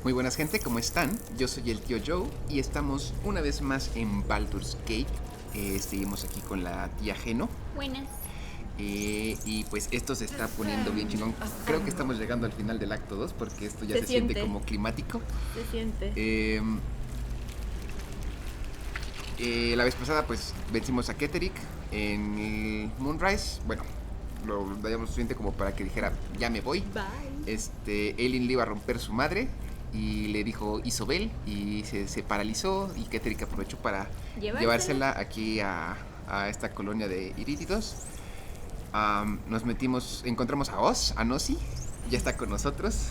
Muy buenas gente, ¿cómo están? Yo soy el tío Joe y estamos una vez más en Baldur's Gate. Seguimos aquí con la tía Geno. Buenas. Y pues esto se está poniendo bien chingón. Creo que estamos llegando al final del acto 2 porque esto ya se siente como climático. Se siente. La vez pasada pues vencimos a Keterik en el Moonrise. Bueno, lo damos suficiente como para que dijera ya me voy. Bye. Elin le iba a romper su madre y le dijo Isobel y se paralizó y Keterik aprovechó para llevársela aquí a esta colonia de ilithidos. Nos metimos, encontramos a Oz, a Nossi, ya está con nosotros.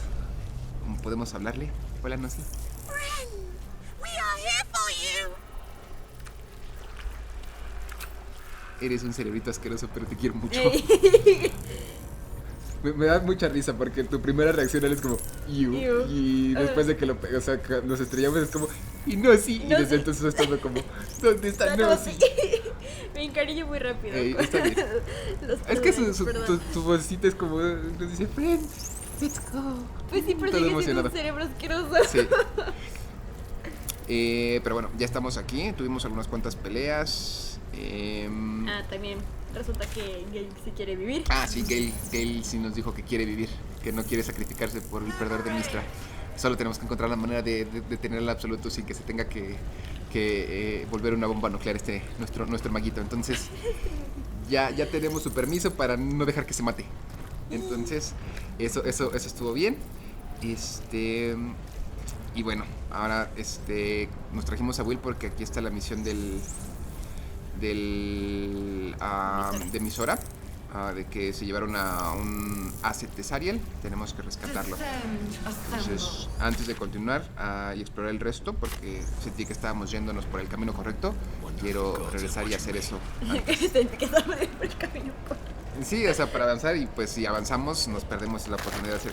¿Podemos hablarle? Hola, Nossi. Eres un cerebrito asqueroso, pero te quiero mucho. Me da mucha risa porque tu primera reacción es como "Iu", y después de que nos estrellamos es como "y Nossi", y desde entonces estamos como ¿dónde está Nossi? Me encariño muy rápido. Está bien. Es que tu vocecita es como nos dice "friend, let's go". Pues sí, pero sigue siendo un cerebro asqueroso. Sí. Pero bueno, ya estamos aquí. Tuvimos algunas cuantas peleas. También resulta que Gale sí quiere vivir. Sí, Gale sí nos dijo que quiere vivir, que no quiere sacrificarse por el perdedor de Myzora. Solo tenemos que encontrar la manera de tener el absoluto sin que se tenga que volver una bomba nuclear nuestro maguito. Entonces ya tenemos su permiso para no dejar que se mate. Entonces eso estuvo bien. Y bueno, ahora nos trajimos a Wyll porque aquí está la misión de Myzora, de que se llevaron a un asset de Zariel. Tenemos que rescatarlo. Entonces, antes de continuar y explorar el resto, porque sentí que estábamos yéndonos por el camino correcto, quiero regresar y hacer eso. Sentí que estábamos por el camino correcto. Sí, o sea, para avanzar, y pues si avanzamos nos perdemos la oportunidad de hacer.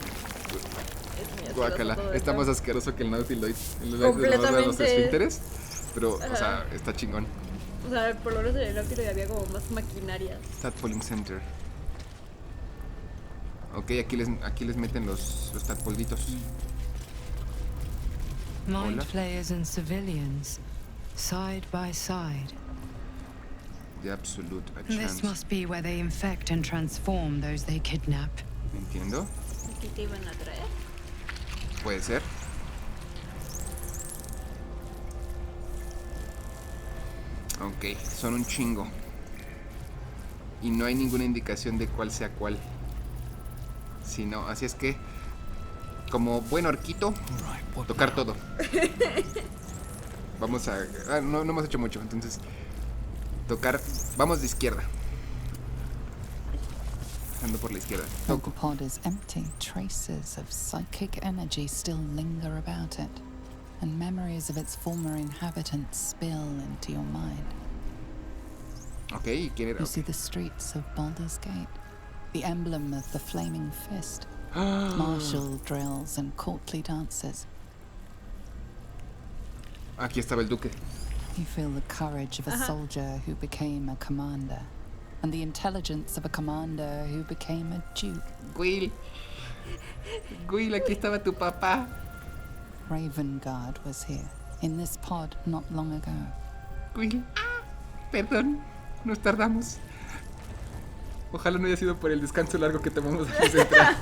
Guácala, está más asqueroso que el Nautiloid en los esfínteres, pero, o sea, está chingón. O sea, por lo menos en el Nautiloid había como más maquinaria. Stat Polling Center. Ok, aquí les meten los tadpolditos. Mind flayers and civilians, side by side. The Absolute, a chance. This must be where they infect and transform those they kidnap. Entiendo. ¿Aquí te iban a traer? Puede ser. Ok, son un chingo. Y no hay ninguna indicación de cuál sea cuál. Sino, así es que, como buen orquito, tocar todo. Vamos a... no hemos hecho mucho, entonces... Tocar... Vamos de izquierda. Ando por la izquierda. The pod is empty. Traces of psychic energy still linger about it, and memories of its former inhabitants spill into your mind. Okay, ¿quién era? You see the streets of Baldur's Gate, the emblem of the flaming fist, martial drills and courtly dances. Aquí estaba el duque. You feel the courage of a soldier who became a commander, and the intelligence of a commander who became a duke. Wyll, aquí estaba tu papá. Ravenguard was here, in this pod not long ago. Wyll, perdón, nos tardamos. Ojalá no haya sido por el descanso largo que tomamos antes de entrar.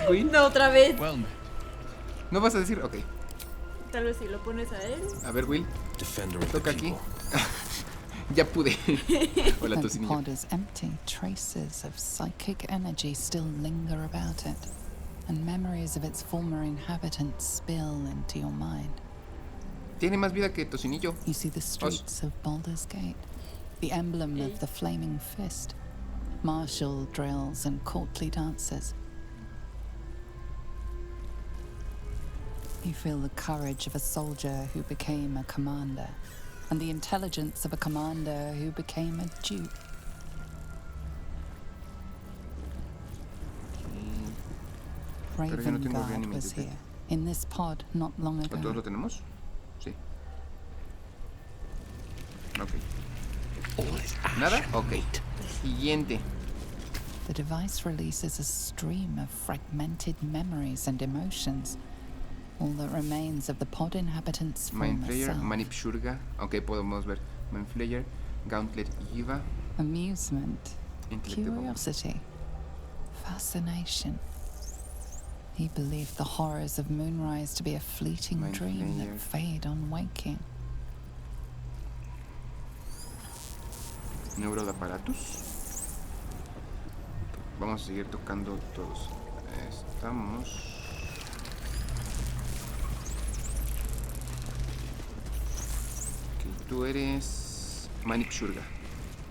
Wyll. No, otra vez. ¿No vas a decir? Ok. Tal vez si lo pones a él. A ver, Wyll. Toca aquí. Ya pude. Hola, The tocinillo. pod is empty. Traces of psychic energy still linger about it, and memories of its former inhabitants spill into your mind. Tiene más vida que tocinillo. You see the streets of Baldur's Gate, the emblem of the flaming fist, martial drills and courtly dances. You feel the courage of a soldier who became a commander, and the intelligence of a commander who became a duke. Ravenguard was here, in this pod not long ago. ¿Todos lo tenemos? Sí. Ok. ¿Nada? Ok. Siguiente. The device releases a stream of fragmented memories and emotions. All that remains of the pod inhabitants form Mind a Flayer, self. Manipshurga. Ok, podemos ver. Mind Flayer, Gauntlet Yiva. Amusement, Intellect Evolve. curiosity, fascination. He believed the horrors of moonrise to be a fleeting Mind dream Flayer. that fade on waking. Neural Apparatus. Vamos a seguir tocando todos. Estamos. Ok, tú eres Manipshurga.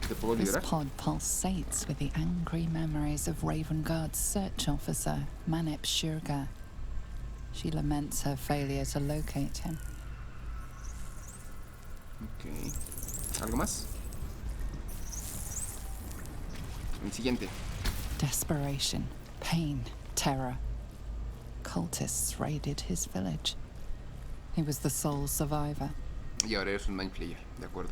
¿Te puedo This liberar? pod pulsates with the angry memories of Ravengard's search officer, Manip Shurga. She laments her failure to locate him. Ok. ¿Algo más? El siguiente. Desperation, pain, terror. Cultists raided his village. He was the sole survivor. Y ahora eres un Mind Flayer, de acuerdo.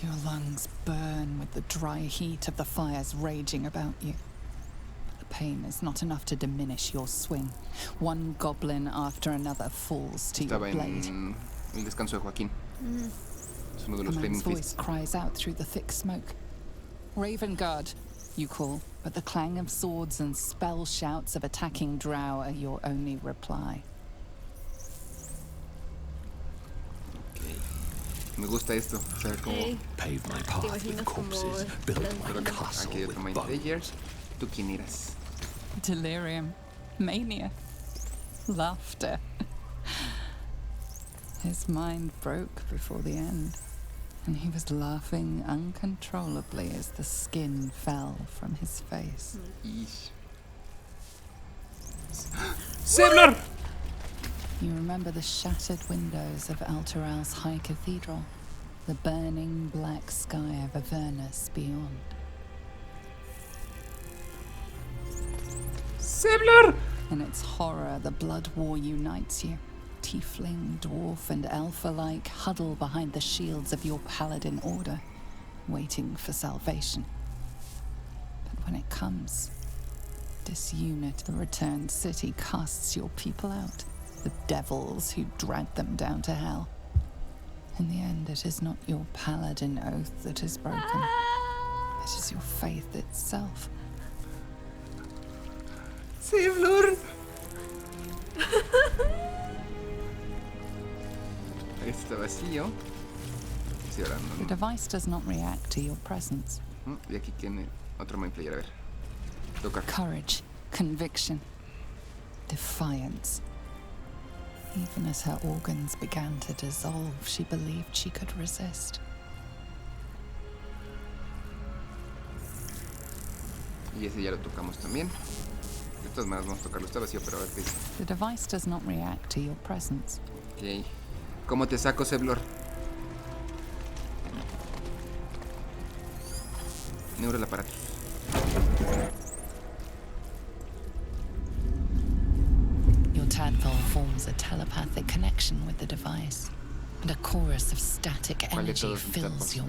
Your lungs burn with the dry heat of the fires raging about you. But the pain is not enough to diminish your swing. One goblin after another falls to your Estaba blade. en el descanso de Joaquín. Es uno de A los Flaming man's voice Fists. cries out through the thick smoke. Ravengard, you call, but the clang of swords and spell shouts of attacking drow are your only reply. Me gusta esto. O sea, como. Ok. Pave my ¿Te path with imaginas como corpses, build las- my castle Aquí hay with otro Mind Flayer. bones. ¿Tú quién eras? Delirium, mania, laughter. His mind broke before the end, and he was laughing uncontrollably as the skin fell from his face. Ish. ¡Zevlor! You remember the shattered windows of Alteral's High Cathedral, the burning black sky of Avernus beyond. ¡Zevlor! In its horror, the blood war unites you. Tiefling, dwarf, and elf alike huddle behind the shields of your paladin order, waiting for salvation. But when it comes, disunit, the returned city casts your people out, the devils who dragged them down to hell. In the end, it is not your paladin oath that is broken. It is your faith itself. ¡Zevlor! Ahí está vacío. Sí, ahora The no. device does not react to your presence. Y aquí tiene otro Mind Flayer. A ver. Toca. Courage, conviction, defiance. Even as her organs began to dissolve, she believed she could resist. Y ese ya lo tocamos también. De todas maneras vamos a tocarlo. Está vacío, pero a ver qué dice. The device does not react to your presence. Ok. ¿Cómo te saco, Zevlor? Neural Apparatus. Your tadpole forms a telepathic connection with the device, and a chorus of static ¿Cuál de energy todos mis fills tadpoles? your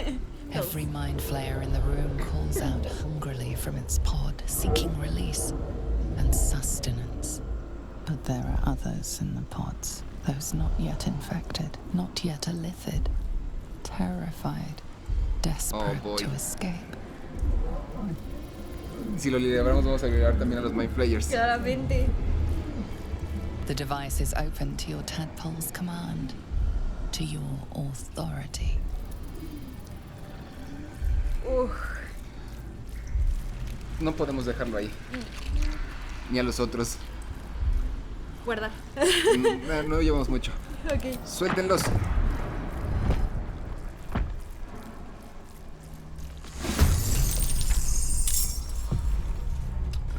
mind. Every mind flayer in the room calls out hungrily from its pod, seeking release and sustenance. But there are others in the pods, those not yet infected, not yet illithid, terrified, desperate boy. to escape. Si lo liberamos, vamos a liberar también a los Mind Flayers. Claramente. The device is open to your tadpole's command, to your authority. Uf. No podemos dejarlo ahí. Ni a los otros. Guardar. No llevamos mucho. Ok. Suéltenlos.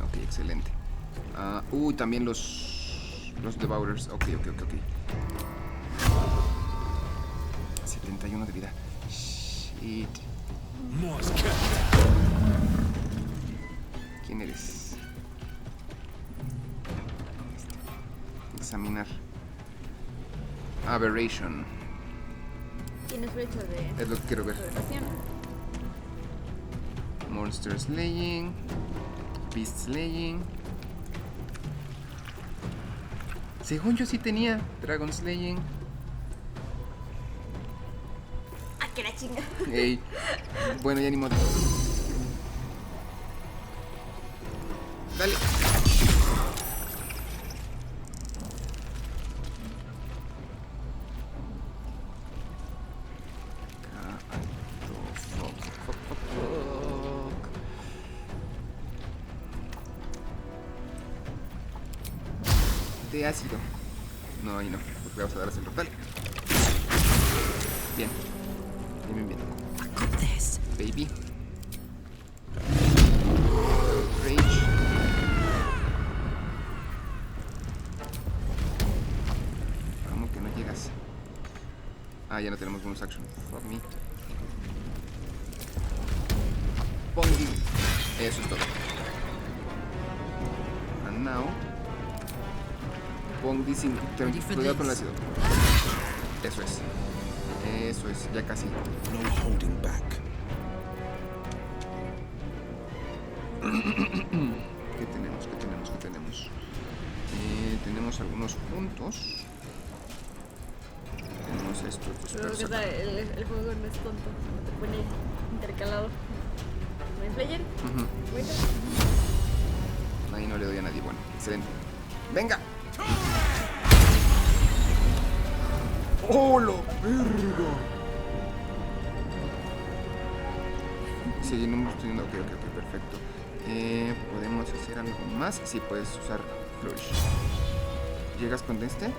Ok, excelente. También los Devourers. Ok. 71 de vida. Shit. ¿Quién eres? Examinar. Aberration. Tienes flecha de Es lo que quiero ver. exploración. Monster Slaying. Beast Slaying. Según yo sí tenía Dragon Slaying. Ah, que la chinga. Ey. Bueno, ya ni modo. Dale. De ácido. No, ahí no, porque vamos a dar el portal. Bien. Bien, bien, bien. Baby. Rage. ¿Cómo que no llegas? Ah, ya no tenemos bonus action. Fuck me. Pongi. Eso es todo. And now. Pongi sin. Cuidado con el ácido. Eso es. Eso es, ya casi. No holding back. ¿Qué tenemos? ¿Qué tenemos? ¿Qué tenemos? Tenemos algunos puntos. Tenemos esto. Creo que el juego no es tonto, no te pone intercalado. ¿No hay player? Bueno. Ahí no le doy a nadie. Bueno, excelente. ¡Venga! ¡Oh, la verga! Sí, no me estoy viendo. Ok, perfecto. ¿Podemos hacer algo más? Sí, puedes usar Flourish. ¿Llegas con este?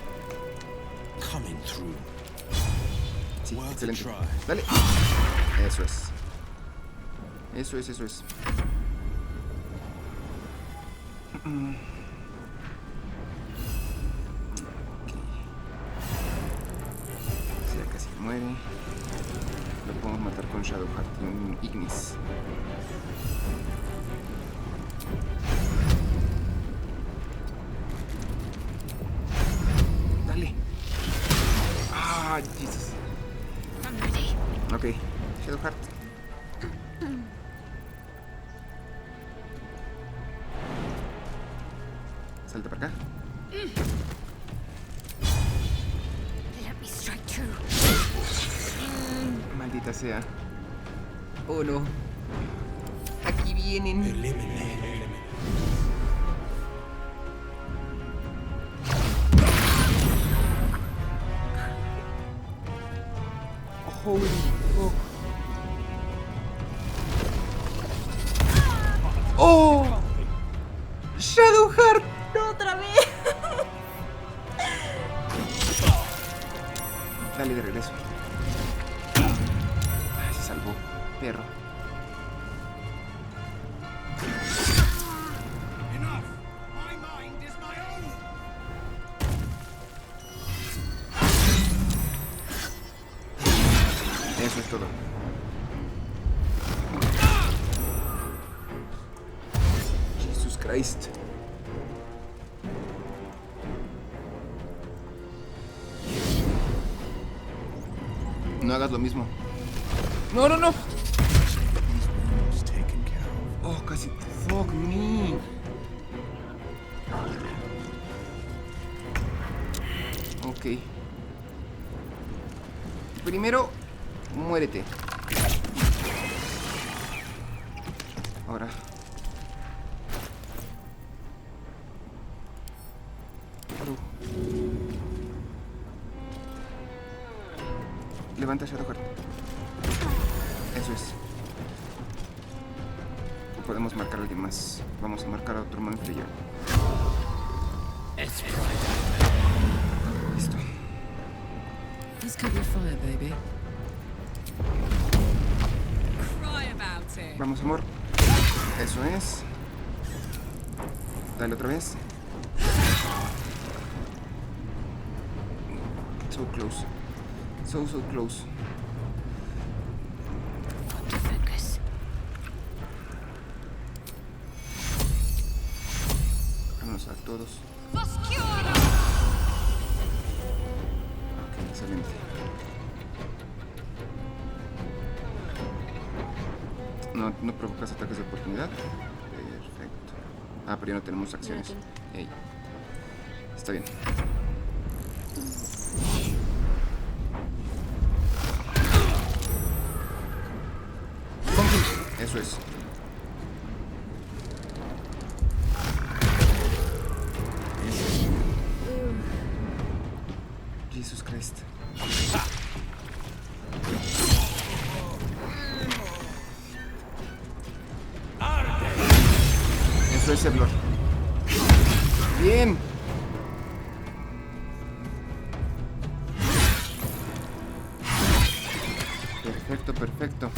Coming through. Sí, Worth a excelente. try. Dale. Eso es. Eso es. Ya casi muere. Lo podemos matar con Shadowheart y un Ignis. Dale. Ah, Jesus. Ok, Shadowheart. Salta para acá. Maldita sea. Oh no. Aquí vienen. Eliminate. Holy fuck. Oh. Shadowheart. ¡No, otra vez! Dale de regreso. Ay, se salvó, perro. Enough. My mind is my own. Eso es todo. Jesus Christ. No hagas lo mismo. No. These wounds taken care of. Oh, casi. Fuck me. Ok. Primero, muérete. Ahora. Levanta Shadowheart. Eso es. Podemos marcar a alguien más. Vamos a marcar a otro Manflayer. Listo. Let's cut your fire, baby. Vamos, amor. Eso es. Dale otra vez. So close. So close. Vámonos a todos. Ok, excelente. No provocas ataques de oportunidad. Perfecto. Ah, pero ya no tenemos acciones. Ya no Ey. Está bien. Eso es. Jesus Christ. Eso es Zevlor. Bien. Perfecto, perfecto.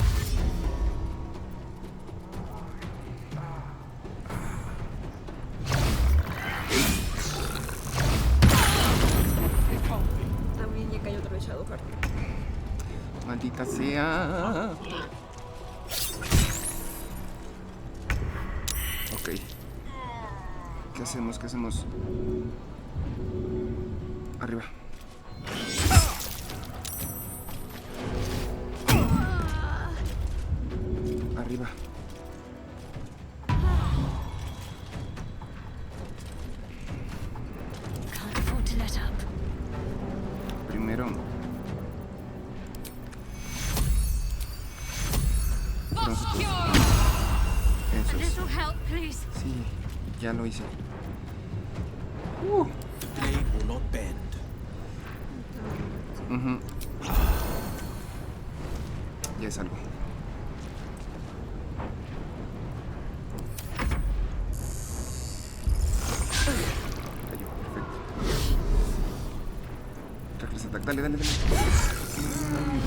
También ya cayó otro de Shadowheart. Maldita sea. Ok. ¿Qué hacemos? ¿Qué hacemos? Arriba. Arriba. Can't afford to let up. Primero. Nosotros. Eso es. Little help, please. Sí, ya lo hice. The blade will not bend. Ujú. Ya es algo. Cayó, perfecto. Reckless attack, dale, dale, dale.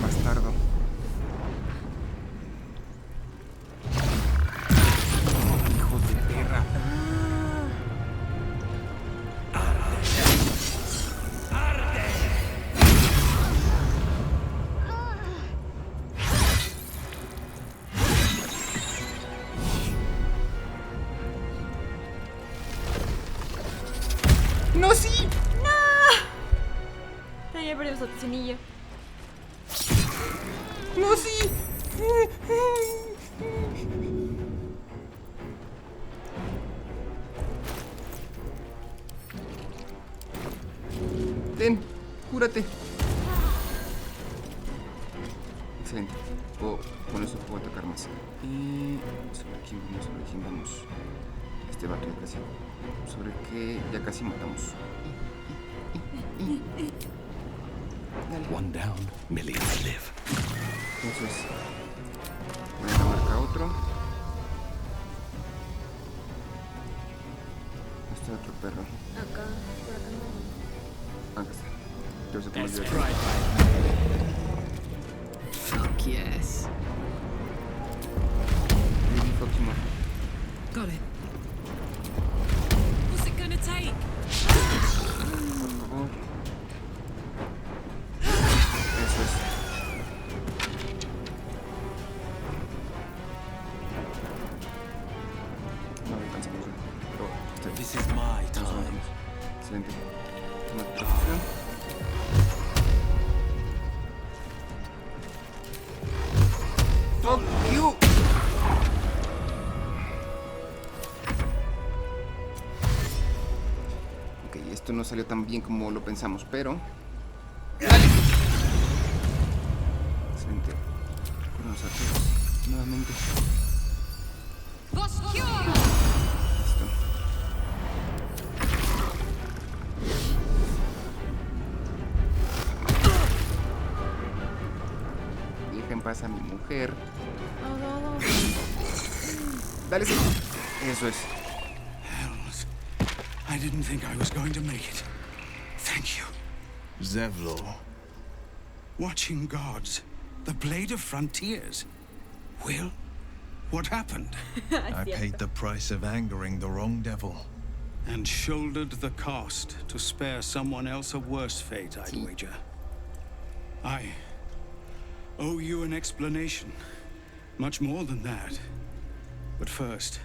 Bastardo. Hijos de perra. ¡No, sí! Ya perdimos a Ticinilla. ¡No, sí! Ten, cúrate. Excelente. Con eso puedo atacar más. Y sobre quién vamos, sobre quién vamos. Este vato ya casi. Sobre qué ya casi matamos. One down, millions live. Eso es. Voy a marcar otro. Este otro perro. Acá, por acá no. Acá está. Entonces, ¿cómo That's olvidar? Fuck yes. Baby fucking more. Got it. What's it gonna take? Por favor. Eso es. No alcanzamos. Pero This is my nos time. avanzamos. Excelente. Una posición. Fuck you. Ok, esto no salió tan bien como lo pensamos, pero... ¡Dale! Excelente. Curamos a todos nuevamente. Listo. Deja en paz a mi mujer. No. Dale, sí. Eso es. Hells. I didn't think I was going to make it. Thank you. Zevlor. Watching gods. The blade of frontiers. Wyll? What happened? I paid the price of angering the wrong devil. And shouldered the cost to spare someone else a worse fate, I'd wager. I owe you an explanation. Much more than that. But first,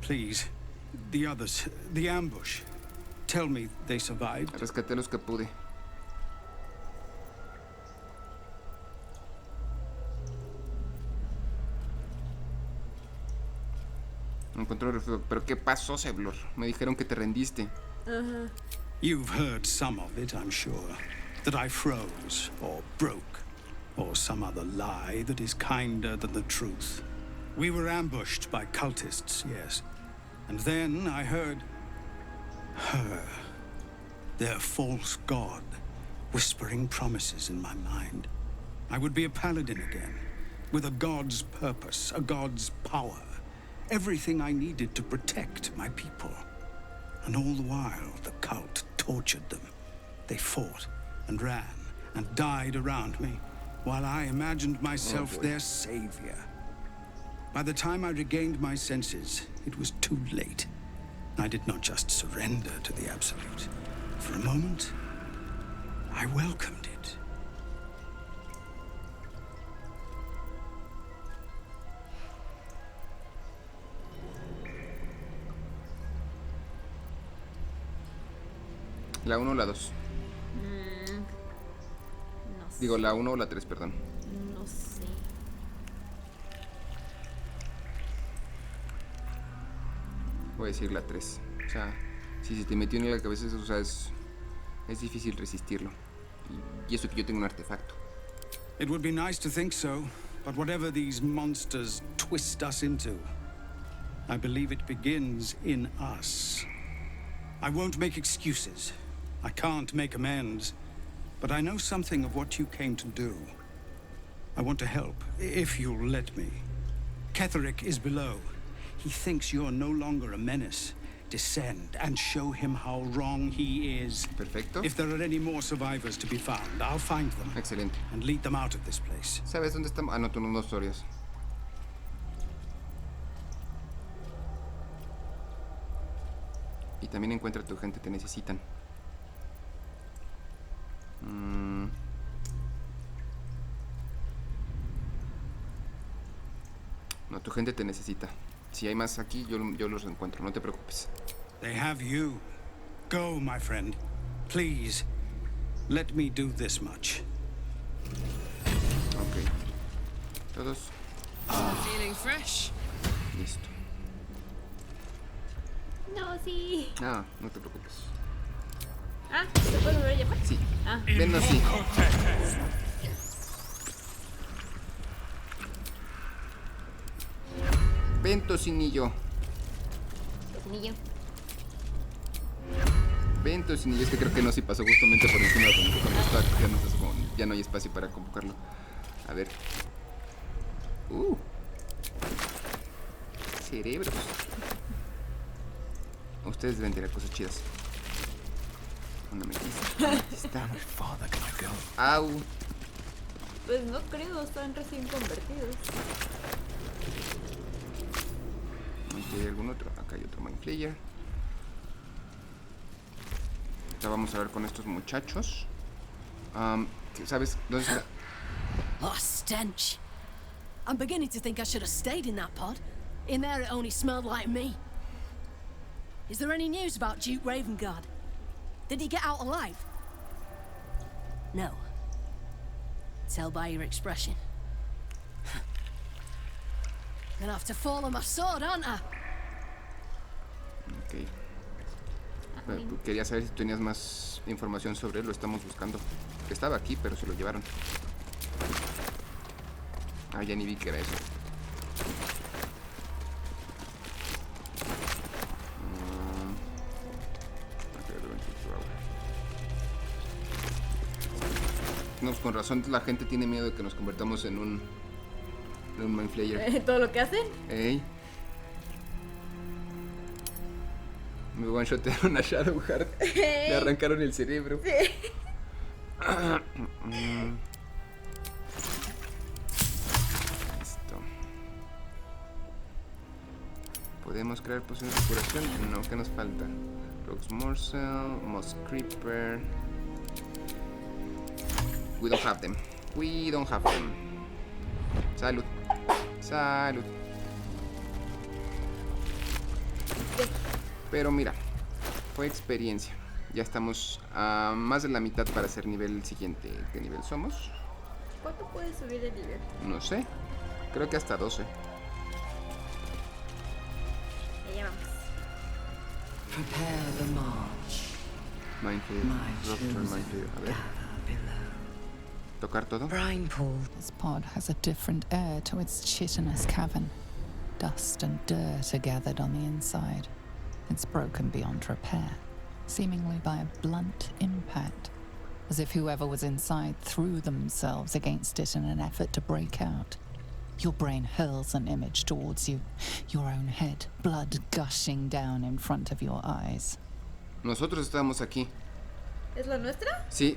please, the others, the ambush. Tell me they survived. Rescaté los que pude. Ok. encontró el refugio. ¿Pero qué pasó, Zevlor? Me dijeron que te rendiste. Ajá. You've heard some of it, I'm sure. That I froze, or broke, or some other lie that is kinder than the truth. We were ambushed by cultists, yes. And then I heard her, their false god, whispering promises in my mind. I would be a paladin again, with a god's purpose, a god's power. Everything I needed to protect my people. And all the while, the cult tortured them. They fought and ran and died around me, while I imagined myself their savior. By the time I regained my senses, it was too late. I did not just surrender to the Absolute. For a moment, I welcomed it. ¿La 1 o la 2? No sé. Digo, la 1 o la 3, perdón. No sé. Voy a decir la 3. O sea, si se te metió en la cabeza eso, o sea, es difícil resistirlo. Y eso que yo tengo un artefacto. It would be nice to think so, but whatever these monsters twist us into, I believe it begins in us. I won't make excuses. I can't make amends. But I know something of what you came to do. I want to help, if you'll let me. Ketherick is below. He thinks you're no longer a menace. Descend and show him how wrong he is. Perfecto. If there are any more survivors to be found, I'll find them. Excelente. And lead them out of this place. ¿Sabes dónde estamos? Ah, no, tú no historias. Y también encuentra a tu gente, te necesitan. No, tu gente te necesita. Si hay más aquí, yo los encuentro, no te preocupes. They have you. Go, my friend. Please, let me do this much. Ok. Todos. Feeling fresh? Listo. No, sí. No, no te preocupes. Ah, ¿te puedo volver a llamar? Sí. Ah. Ven así. Ven, tocinillo. Tocinillo. Ven, tocinillo. Es que creo que no, sí pasó justamente por encima de cuando estaba cogiendo, entonces como ya no hay espacio para convocarlo. A ver. Cerebros. Ustedes deben tener cosas chidas. Una ametista. Au. Pues no creo, están recién convertidos. ¿Aquí hay algún otro? Acá hay otro Mind Flayer. Ya vamos a ver con estos muchachos. ¿Sabes dónde está? Oh, stench. I'm beginning to think I should have stayed in that pod. In there it only smelled like me. Is there any news about Duke Ravengard? Did he get out alive? No. Tell by your expression. Gonna have to fall on my sword, aren't I? Ok. Bueno, quería saber si tenías más información sobre él. Lo estamos buscando. Estaba aquí, pero se lo llevaron. Ah, ya ni vi que era eso. No, pues con razón la gente tiene miedo de que nos convertamos en un Mind Flayer. ¿Todo lo que hacen? Ey. Me one-shotearon a Shadowheart. Le arrancaron el cerebro. Sí. Listo. ¿Podemos crear pociones de curación? No, ¿qué nos falta? Rogue's Morsel, Moss Creeper. We don't have them. We don't have them. Salud. Salud. Pero mira, fue experiencia. Ya estamos a más de la mitad para ser nivel siguiente. ¿Qué nivel somos? ¿Cuánto puedes subir de nivel? No sé. Creo que hasta 12. Prepare the march. Minefield, My Rupture, chosen Minefield. A ver, gather below. tocar todo. Brine pool. This pod has a different air to its chitinous cavern. Dust and dirt are gathered on the inside. It's broken beyond repair, seemingly by a blunt impact, as if whoever was inside threw themselves against it in an effort to break out. Your brain hurls an image towards you, your own head, blood gushing down in front of your eyes. Nosotros estamos aquí. ¿Es la nuestra? Sí.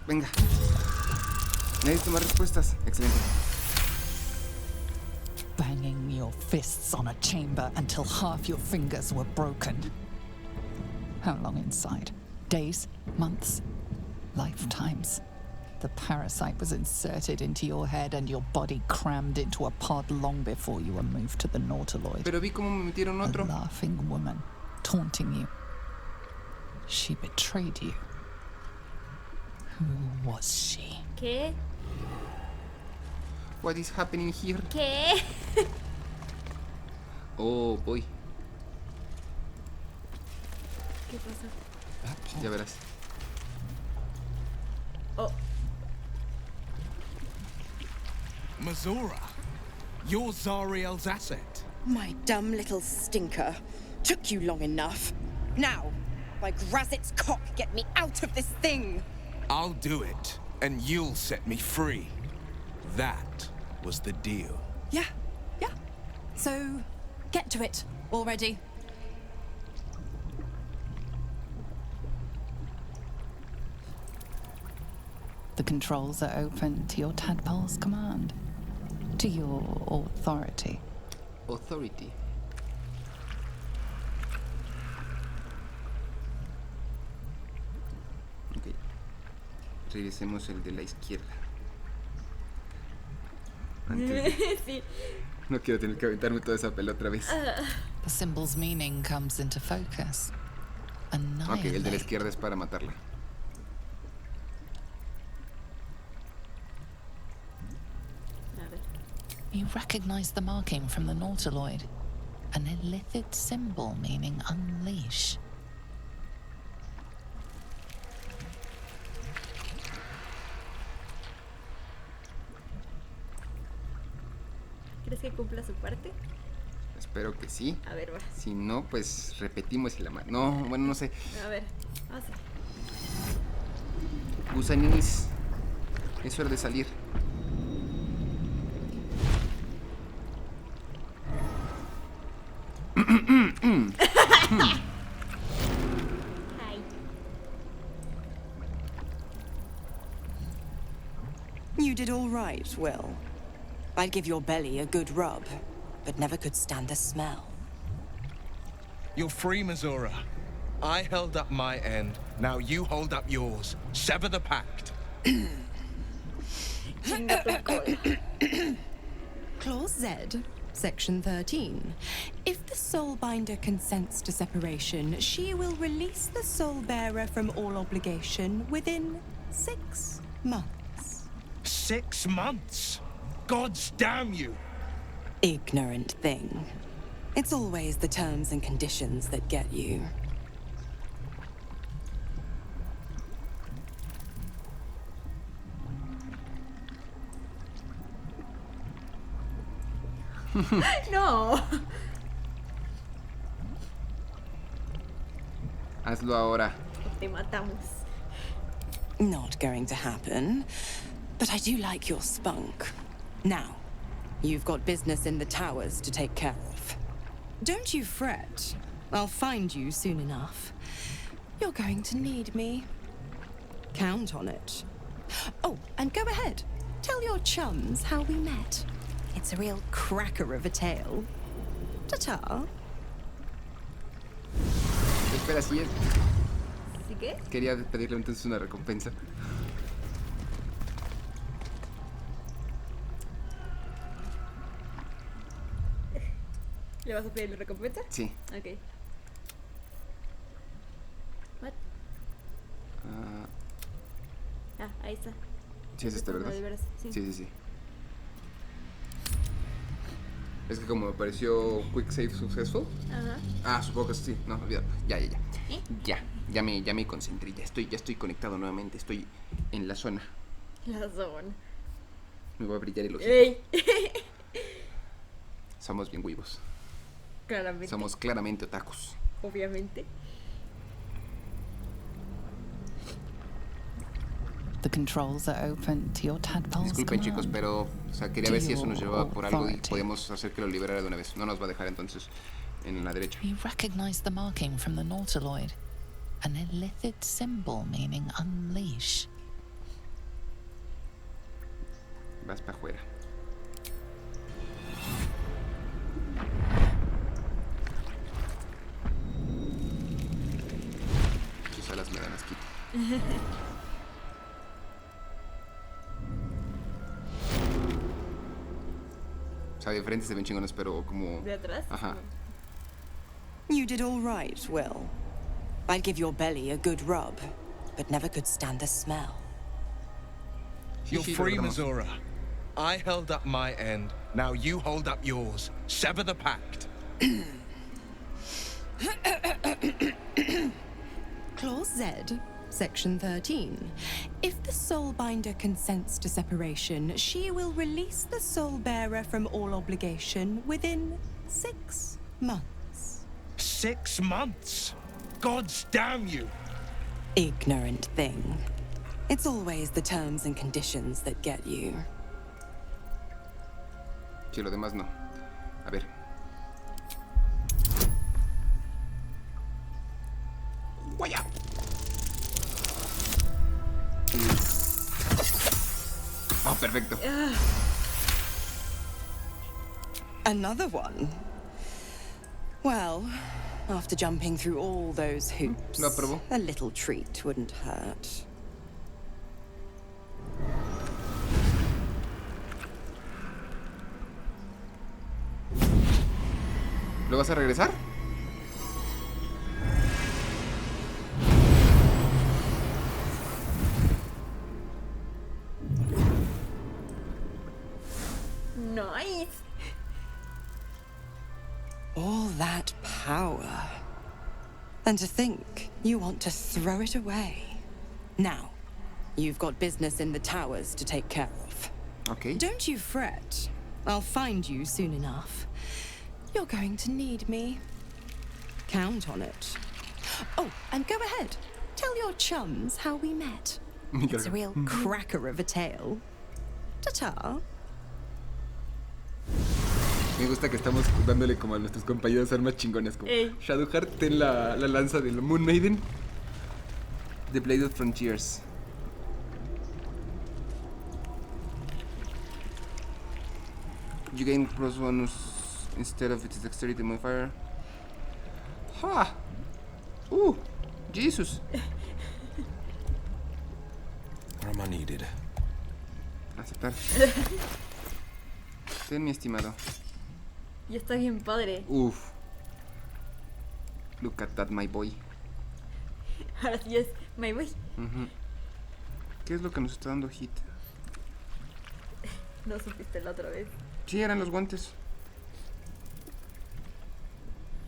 Venga. Necesito más respuestas. Excelente. Banging your fists on a chamber until half your fingers were broken. How long inside? Days? Months? Lifetimes? The parasite was inserted into your head and your body crammed into a pod long before you were moved to the Nautiloid. Pero vi cómo me metieron A otro. laughing woman, taunting you. She betrayed you. Who was she? ¿Qué? What is happening here? ¿Qué? Oh, boy. ¿Qué pasa? Ya verás. Oh, Myzora, you're Zariel's asset. My dumb little stinker. Took you long enough. Now, by Grazit's cock, get me out of this thing! I'll do it, and you'll set me free. That was the deal. Yeah. So, get to it already. The controls are open to your tadpole's command, to your authority. Authority. Ok. Regresemos el de la izquierda. Antes de- sí. No quiero tener que aventarme toda esa pelota otra vez. The symbol's meaning comes into focus. Ok, el de la Annihilate. izquierda es para matarla. A ver. You recognize the marking from the Nautiloid. An illithid symbol meaning unleash. ¿Crees que cumpla su parte? Espero que sí. A ver, va. Si no, pues repetimos y la No, bueno, no sé. A ver. Vamos a Gusaninis. Es hora de salir. Ay. You did all right, Wyll. I'd give your belly a good rub, but never could stand the smell. You're free, Myzora. I held up my end. Now you hold up yours. Sever the pact. Chinga tu cola. Clause Z, Section 13. If the Soulbinder consents to separation, she will release the Soulbearer from all obligation within 6 months. 6 months? Gods damn you! Ignorant thing. It's always the terms and conditions that get you. No. Hazlo ahora. Te matamos. Not going to happen. But I do like your spunk. Now, you've got business in the towers to take care of. Don't you fret. I'll find you soon enough. You're going to need me. Count on it. Oh, and go ahead. Tell your chums how we met. It's a real cracker of a tale. Ta-ta. Espera, sí es. ¿Sí qué? Quería pedirle entonces una recompensa. ¿Le vas a pedir la recompensa? Sí. Ok. What? Ah, Ah, ahí está. Sí, es este, Cuando ¿verdad? liberas, sí. Sí, sí, sí. Es que como me pareció Quick Save Successful. Ajá. Ah, supongo que sí. No, olvídalo. Ya. ¿Eh? Ya me concentré. Ya estoy conectado nuevamente. Estoy en la zona. La zona. Me va a brillar el ojito. ¡Ey! Somos bien huevos. Claramente. Somos claramente otakus. Obviamente. The controls are open to your tadpole's Disculpen, chicos, command. pero quería ver si eso nos llevaba por algo y podemos hacer que lo liberara de una vez. No nos va a dejar entonces en la derecha. You recognize the marking from the nautiloid, an illithid symbol meaning unleash. Vas para afuera. Sus alas me dan asquito. O sea, de frente se ven chingones, pero como... ¿De atrás? Ajá. You did all right, Wyll. I'd give your belly a good rub, but never could stand the smell. You're Sí, free, logramos. Myzora. I held up my end. Now you hold up yours. Sever the pact. Clause Z, Section 13. If the soulbinder consents to separation, she will release the soul bearer from all obligation within 6 months. 6 months? Gods damn you! Ignorant thing. It's always the terms and conditions that get you. Sí, lo demás no. A ver. Guaya. Oh, perfecto. Another one? Well, after jumping through all those hoops, Lo aprobó. a little treat wouldn't hurt. ¿Lo vas a regresar? Nice. All that power. And to think you want to throw it away. Now, you've got business in the towers to take care of. Ok. Don't you fret. I'll find you soon enough. You're going to need me. Count on it. Oh, and go ahead. Tell your chums how we met. It's a real cracker of a tale. Ta-ta. Me gusta que estamos dándole como a nuestros compañeros armas chingones. Como Ey. Shadowheart, ten la lanza del Moon Maiden. The Blade of Frontiers. You gain plus bonus instead of its dexterity modifier. Ha! Jesus. Arma needed. Aceptar. Ten, mi estimado. Y está bien padre. Uf. Look at that, my boy. Ahora sí es my way. Ujú. ¿Qué es lo que nos está dando hit? No supiste la otra vez. Sí, eran los guantes.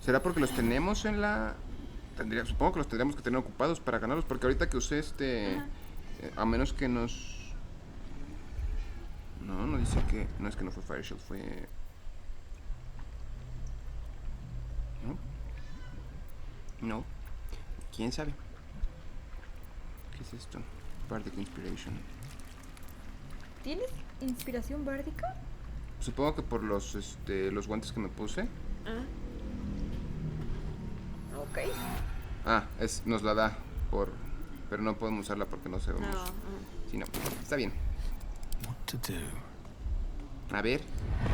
¿Será porque los tenemos en la...? Supongo que los tendríamos que tener ocupados para ganarlos. Porque ahorita que usé a menos que nos... No dice que... No es que no fue Fire Shield, fue... No. ¿Quién sabe? ¿Qué es esto? Bardic Inspiration. ¿Tienes inspiración bárdica? Supongo que por los guantes que me puse. Ah. Ok. Nos la da por... Pero no podemos usarla porque no sabemos. No. Sí, no. Está bien. What to do? A ver,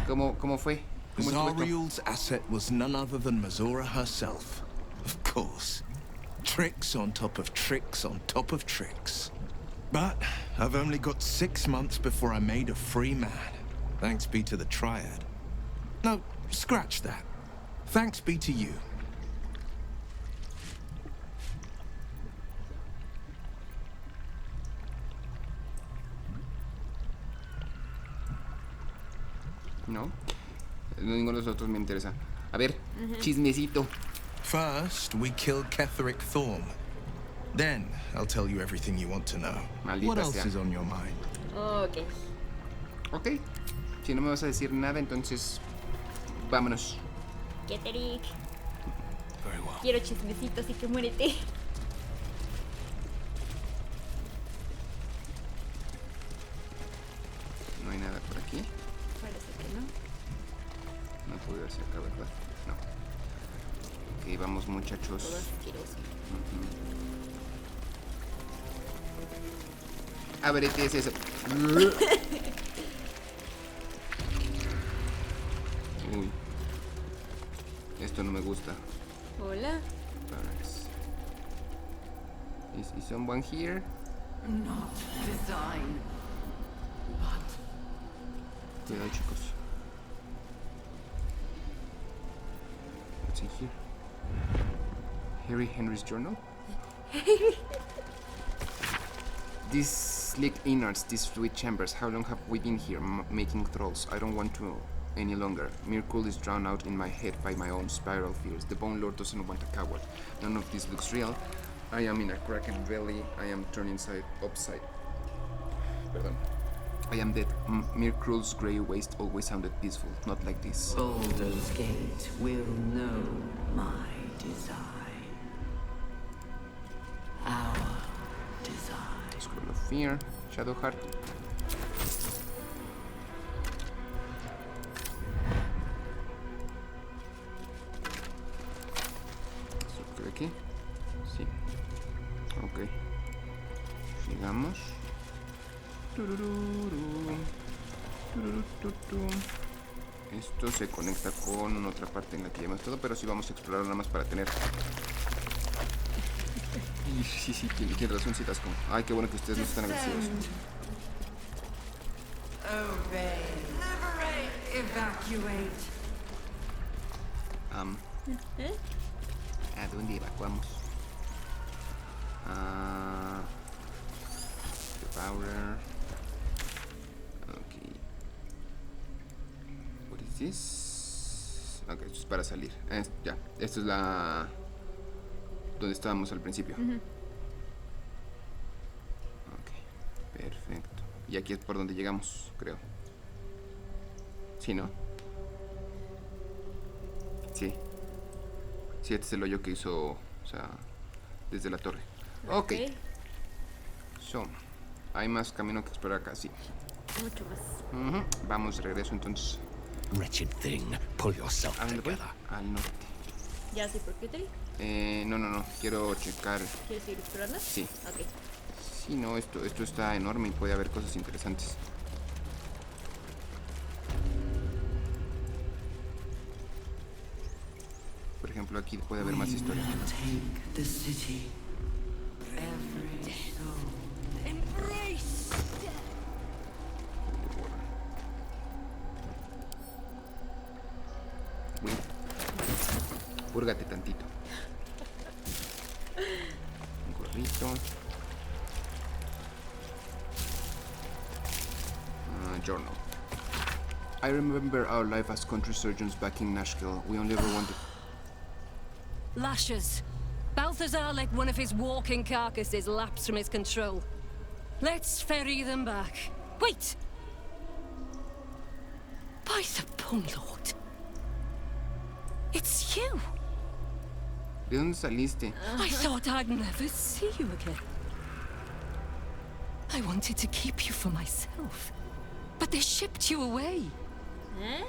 ¿cómo fue? ¿Cómo estuvo esto? Zariel's asset was none other than Myzora herself. Of course. Tricks on top of tricks on top of tricks. But I've only got 6 months before I made a free man. Thanks be to the Triad. No, scratch that. Thanks be to you. No, ninguno de los otros me interesa. A ver, chismecito. First, we killed Ketheric Thorm. Then, I'll tell you everything you want to know. Maldita What else sea. is on your mind? Ok. Ok. Si no me vas a decir nada, entonces vámonos. Ketheric. Very well. Quiero chismecito, así que muérete. No hay nada por aquí. Parece que no. No puedo hacer acá, ¿verdad? No. Ok, vamos muchachos. Todo asqueroso. A ver, ¿qué es eso? Uy. Esto no me gusta. Hola. Barracks. Is someone here? Not design, but Cuidado, chicos. What's in here? Harry Henry's journal? These sleek innards, these fluid chambers, how long have we been here making thralls? I don't want to any longer. Miracle is drowned out in my head by my own spiral fears. The Bone Lord doesn't want a coward. None of this looks real. I am in a cracked valley. I am turned upside. Pardon. I am dead. Mirkul's grey waste always sounded peaceful. Not like this. Baldur's Gate will know my design. Our design. Scroll of Fear. Shadowheart. ¿Creo aquí? Sí. Ok. Sigamos. Esto se conecta con otra parte en la que ya hemos estado, pero sí vamos a explorar nada más para tener. Sí, tiene razón, sí, Tasco. Ay, qué bueno que ustedes no están agresivos. Obey. Liberate. Evacuate. ¿A dónde evacuamos? Devourer. Ok. What is this? Ok, esto es para salir. Ya, esto es la... donde estábamos al principio. Ok, perfecto. Y aquí es por donde llegamos, creo. ¿Sí, no? Sí. Sí, este es el hoyo que hizo, o sea, desde la torre. Ok. So, hay más camino que explorar acá, sí. Mucho más. Vamos, regreso entonces. Wretched thing, pull yourself ¿A dónde voy? together. Al norte. ¿Ya sí por Ketheric? No. Quiero checar. ¿Quieres seguir explorando? Sí. Ok. Sí, no, esto está enorme y puede haber cosas interesantes. Por ejemplo, aquí puede haber más historia. Take the city. Every soul. Embrace death. Wyll, púrgate tantito. Un gorrito. Journal. I remember our life as country surgeons back in Nashville. We only ever wanted... Lashes. Balthazar let one of his walking carcasses lapse from his control. Let's ferry them back. Wait! By the Bone Lord. It's you. ¿De dónde saliste? I thought I'd never see you again. I wanted to keep you for myself, but they shipped you away. ¿Eh?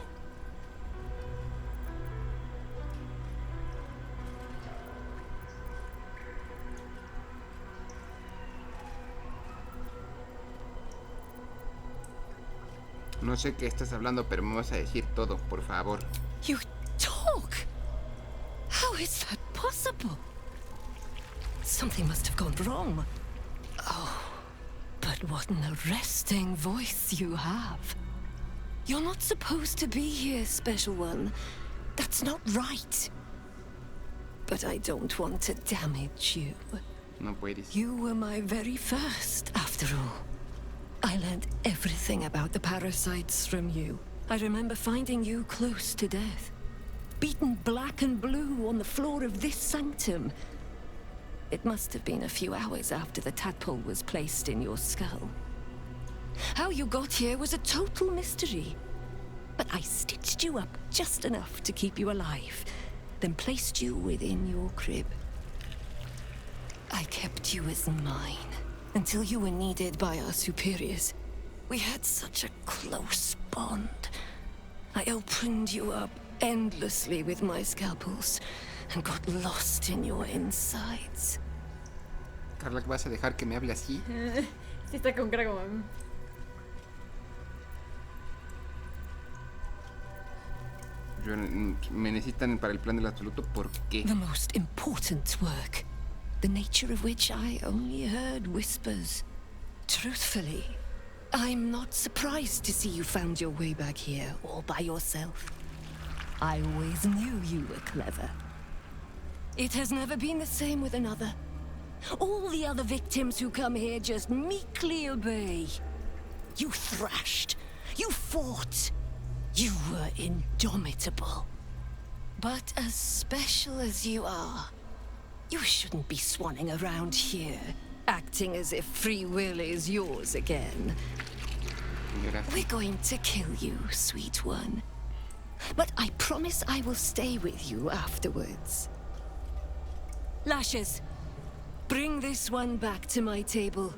No sé qué estás hablando, pero me vas a decir todo, por favor. You talk? How is that possible? Something must have gone wrong. Oh, but what an arresting voice you have. You're not supposed to be here, Special One. That's not right. But I don't want to damage you. No puedes. You were my very first, after all. I learned everything about the parasites from you. I remember finding you close to death, beaten black and blue on the floor of this sanctum. It must have been a few hours after the tadpole was placed in your skull. How you got here was a total mystery, but I stitched you up just enough to keep you alive, then placed you within your crib. I kept you as mine until you were needed by our superiors. We had such a close bond. I opened you up endlessly with my scalpels and got lost in your insides. Carla, ¿vas a dejar que me hable así? Sí, está con cara como... Me necesitan para el plan del Absoluto, ¿por qué? The most important work, the nature of which I only heard whispers. Truthfully, I'm not surprised to see you found your way back here all by yourself. I always knew you were clever. It has never been the same with another. All the other victims who come here just meekly obey. You thrashed. You fought. You were indomitable. But as special as you are, you shouldn't be swanning around here, acting as if free will is yours again. We're going to kill you, sweet one. But I promise I will stay with you afterwards. Lashes, bring this one back to my table.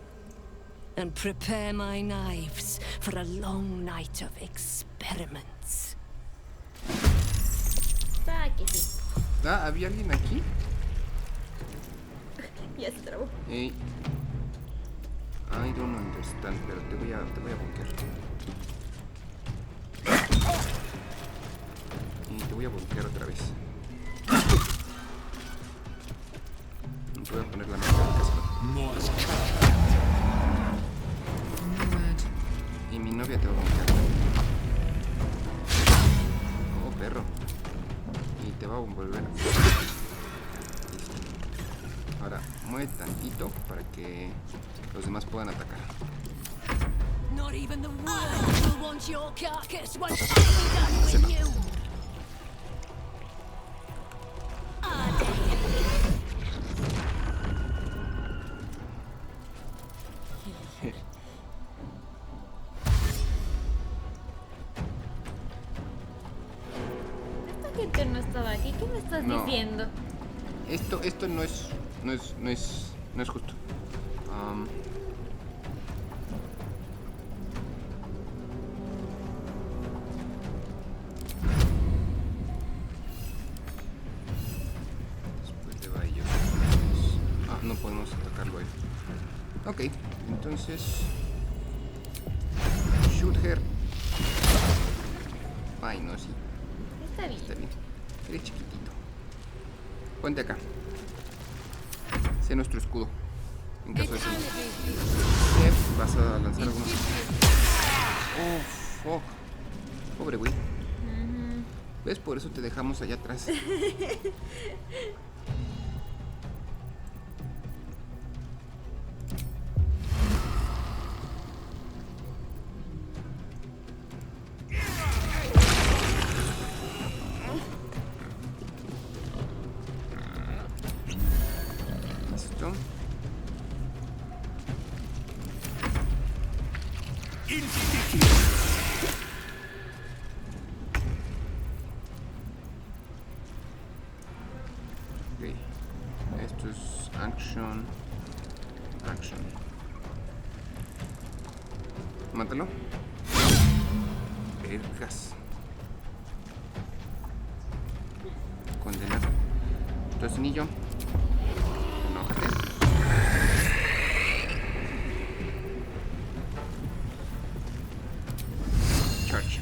And prepare my knives for a long night of experiments. Ah, que sí. Ah, ¿había alguien aquí? Ya se trabó. I don't understand, pero te voy a voltear. Y te voy a voltear otra vez. Te voy a poner la mano en casa. Y mi novia te va a voltear. Oh, perro. Y te va a volver. Listo. Ahora, mueve tantito para que los demás puedan atacar. Not even the world will want your carcass once I'm done with you. Esta gente no estaba aquí. ¿Qué me estás diciendo? Esto no es justo. Después de ellos. No podemos atacarlo ahí. Ok, entonces shoot her. Ay, no, sí. Está bien. Está bien. Eres chiquitito. Ponte acá. Sé nuestro escudo. En caso de que vas a lanzar alguno. Oh, fuck. Pobre güey. ¿Ves? Por eso te dejamos allá atrás. Esto es action. Mátalo. Vergas. Condenado. Tocinillo. Enójate. Charge.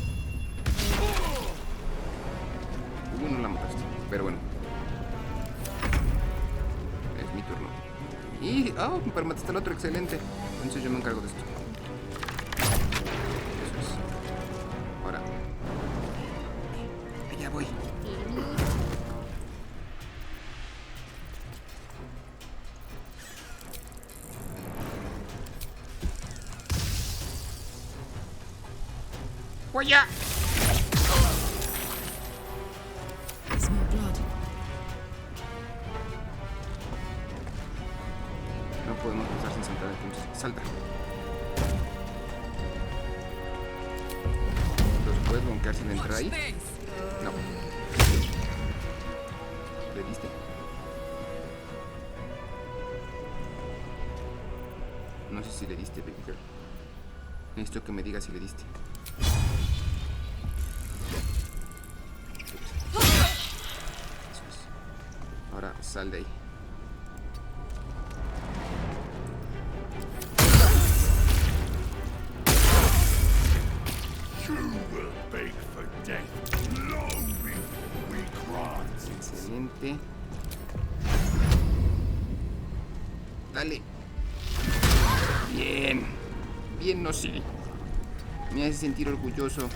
No la mataste, pero bueno. Es mi turno. Y... pero mataste al otro, excelente. Entonces yo me encargo de esto. Eso es. Ahora. Allá voy. ¡Voy ya! Salta. Entonces, ¿puedes bonkear sin entrar ahí? No. ¿Le diste? No sé si le diste, baby girl. Necesito que me digas si le diste. Eso es. Ahora sal de ahí. Excelente. Dale. Bien. Bien, no sé. Me hace sentir orgulloso.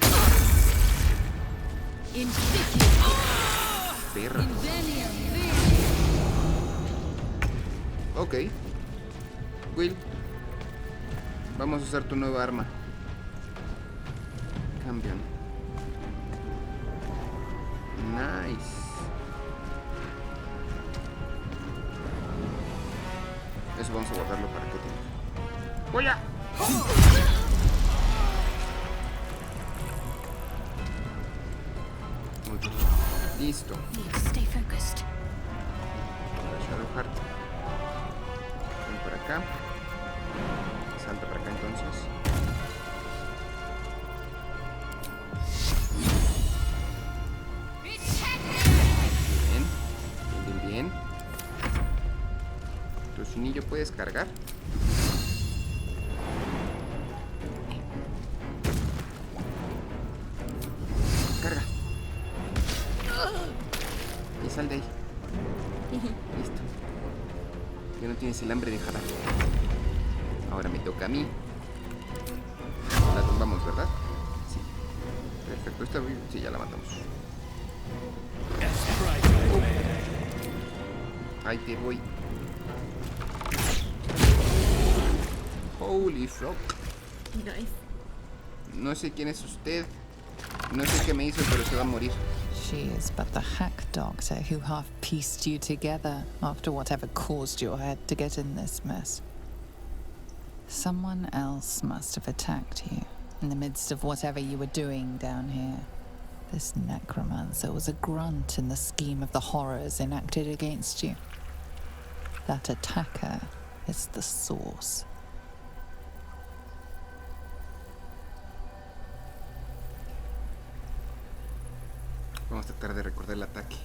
Perra. Ok. Wyll. Vamos a usar tu nueva arma. Cambian. Nice. Eso vamos a guardarlo para que tenga. ¡Voy a! Muy bien. Listo. Stay focused. Shadowheart. Ven para acá. Salta para acá entonces. Bien. Bien, bien. ¿Tu cinillo puedes cargar? Carga. Y sal de ahí. Listo. Ya no tienes el hambre de jalar. Ahora me toca a mí. La tumbamos, ¿verdad? Sí. Perfecto. Esta sí, ya la matamos. Ahí te voy. Holy frog. Nice. No sé quién es usted. No sé qué me hizo, pero se va a morir. She is but the hack doctor who half pieced you together after whatever caused your head to get in this mess. Someone else must have attacked you in the midst of whatever you were doing down here. This necromancer was a grunt in the scheme of the horrors enacted against you. That attacker is the source. Vamos a tratar de recordar el ataque.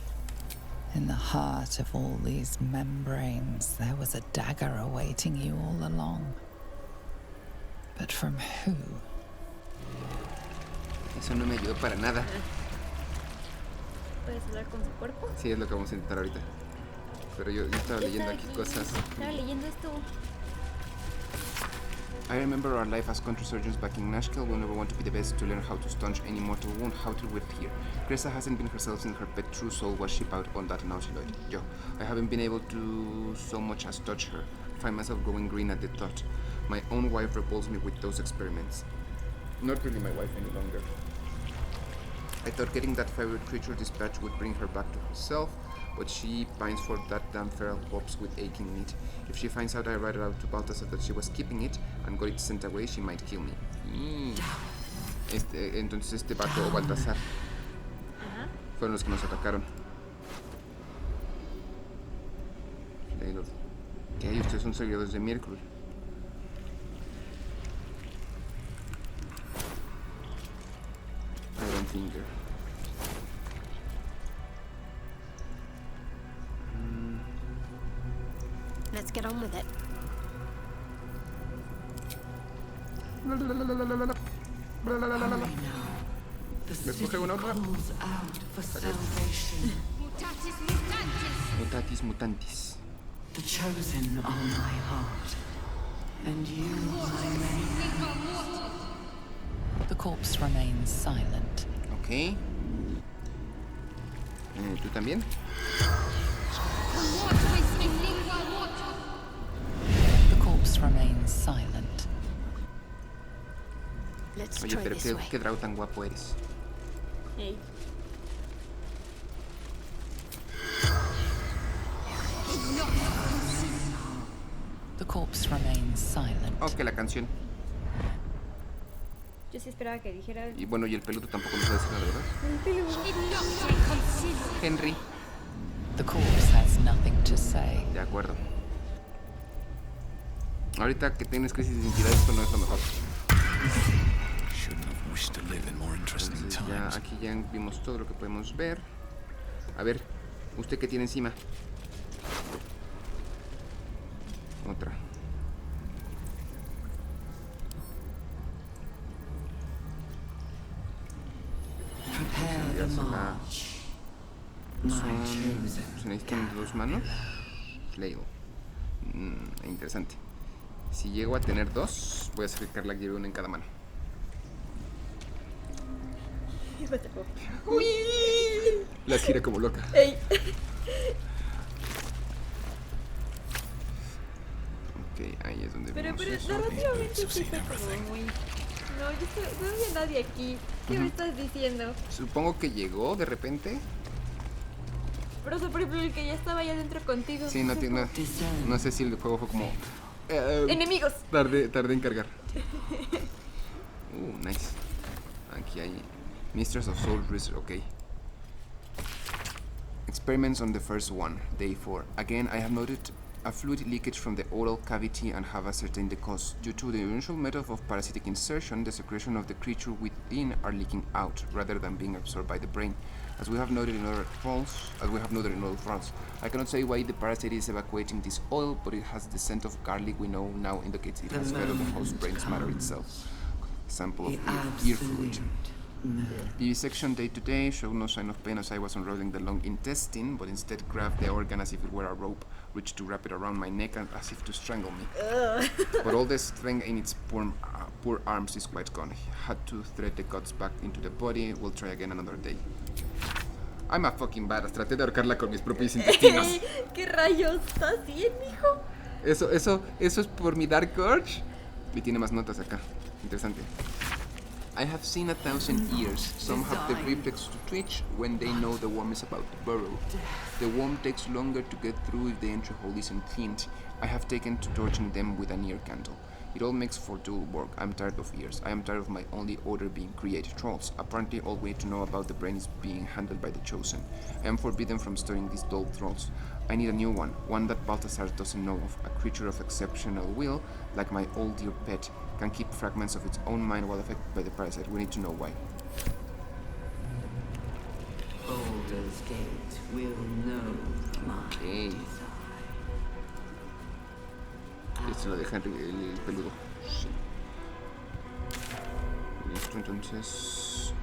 In the heart of all these membranes, there was a dagger awaiting you all along. But from who? Eso no me ayudó para nada. ¿Puedes hablar con su cuerpo? Sí, es lo que vamos a intentar ahorita. Pero yo estaba leyendo aquí cosas. Estaba leyendo esto. I remember our life as country surgeons back in Nashville. We never want to be the best to learn how to staunch any mortal wound, how to wear here. Gressa hasn't been herself in her pet true soul was she out on that nautiloid. Yo, I haven't been able to so much as touch her. Find myself growing green at the thought. My own wife repulsed me with those experiments. Not really my wife any longer. I thought getting that favorite creature dispatched would bring her back to herself, but she pines for that damn feral corpse with aching need. If she finds out I ratted out to Balthazar that she was keeping it and got it sent away, she might kill me. Entonces este vato o Balthazar fueron los que nos atacaron. ¿Qué hay? Ustedes son seguidores de miércoles. Iron Finger. Let's get on with it. Escoge una otra. Mutatis mutantis. The chosen are my heart, and you my name. The corpse remains silent. Ok. ¿Tú también? The corpse remains silent. Let's Oye, try pero this way. qué drago tan guapo eres. Hey. The corpse remains silent. Ok, la canción. Yo sí esperaba que dijera. Y bueno, y el peludo tampoco nos va a decir nada, ¿verdad? El peludo. Henry. The corpse has nothing to say. De acuerdo. Ahorita que tienes crisis de identidad, esto no es lo mejor. Entonces ya aquí ya vimos todo lo que podemos ver. A ver, ¿usted qué tiene encima? Otra. Ya se necesitan 2 manos. Flail. Interesante. Si llego a tener 2, voy a sacrificar la que lleve una en cada mano. Uy. La gira como loca. Ey. Ok, ahí es donde Pero vemos eso. narrativamente sí está como muy... No, no había nadie aquí. ¿Qué me estás diciendo? Supongo que llegó de repente. Pero, o sea, por ejemplo, el que ya estaba allá adentro contigo. Sí, no sé si el juego fue como... ¡Enemigos! Tardé en cargar. Nice. Aquí hay... Mistress of Soul Research, ok. Experiments on the first one, day 4. Again, I have noted a fluid leakage from the oral cavity and have ascertained the cause. Due to the unusual method of parasitic insertion, the secretion of the creature within are leaking out, rather than being absorbed by the brain. As we have noted in other roles, I cannot say why the parasite is evacuating this oil, but it has the scent of garlic we know now indicates it has fed on the host brain's matter itself. Sample of ear fluid. Vivisection day to day showed no sign of pain as I was unrolling the long intestine, but instead grabbed the organ as if it were a rope, reached to wrap it around my neck and as if to strangle me. But all the strength in its poor arms is quite gone. Had to thread the guts back into the body. We'll try again another day. I'm a fucking badass. Traté de ahorcarla con mis propios intestinos. ¿Qué rayos? ¿Estás bien, mijo? Eso es por mi Dark Urge. Y tiene más notas acá. Interesante. I have seen 1,000 ears. Some have the reflex to twitch when they know the worm is about to burrow. The worm takes longer to get through if the entry hole isn't cleaned. I have taken to torching them with an ear candle. It all makes for dual work. I'm tired of ears. I am tired of my only order being created trolls. Apparently all we need to know about the brain is being handled by the chosen. I am forbidden from storing these dull trolls. I need a new one that Balthazar doesn't know of. A creature of exceptional will, like my old dear pet, can keep fragments of its own mind while affected by the parasite. We need to know why. Baldur's Gate will know my desire. Esto lo deja el peludo. Sí. Listo, entonces...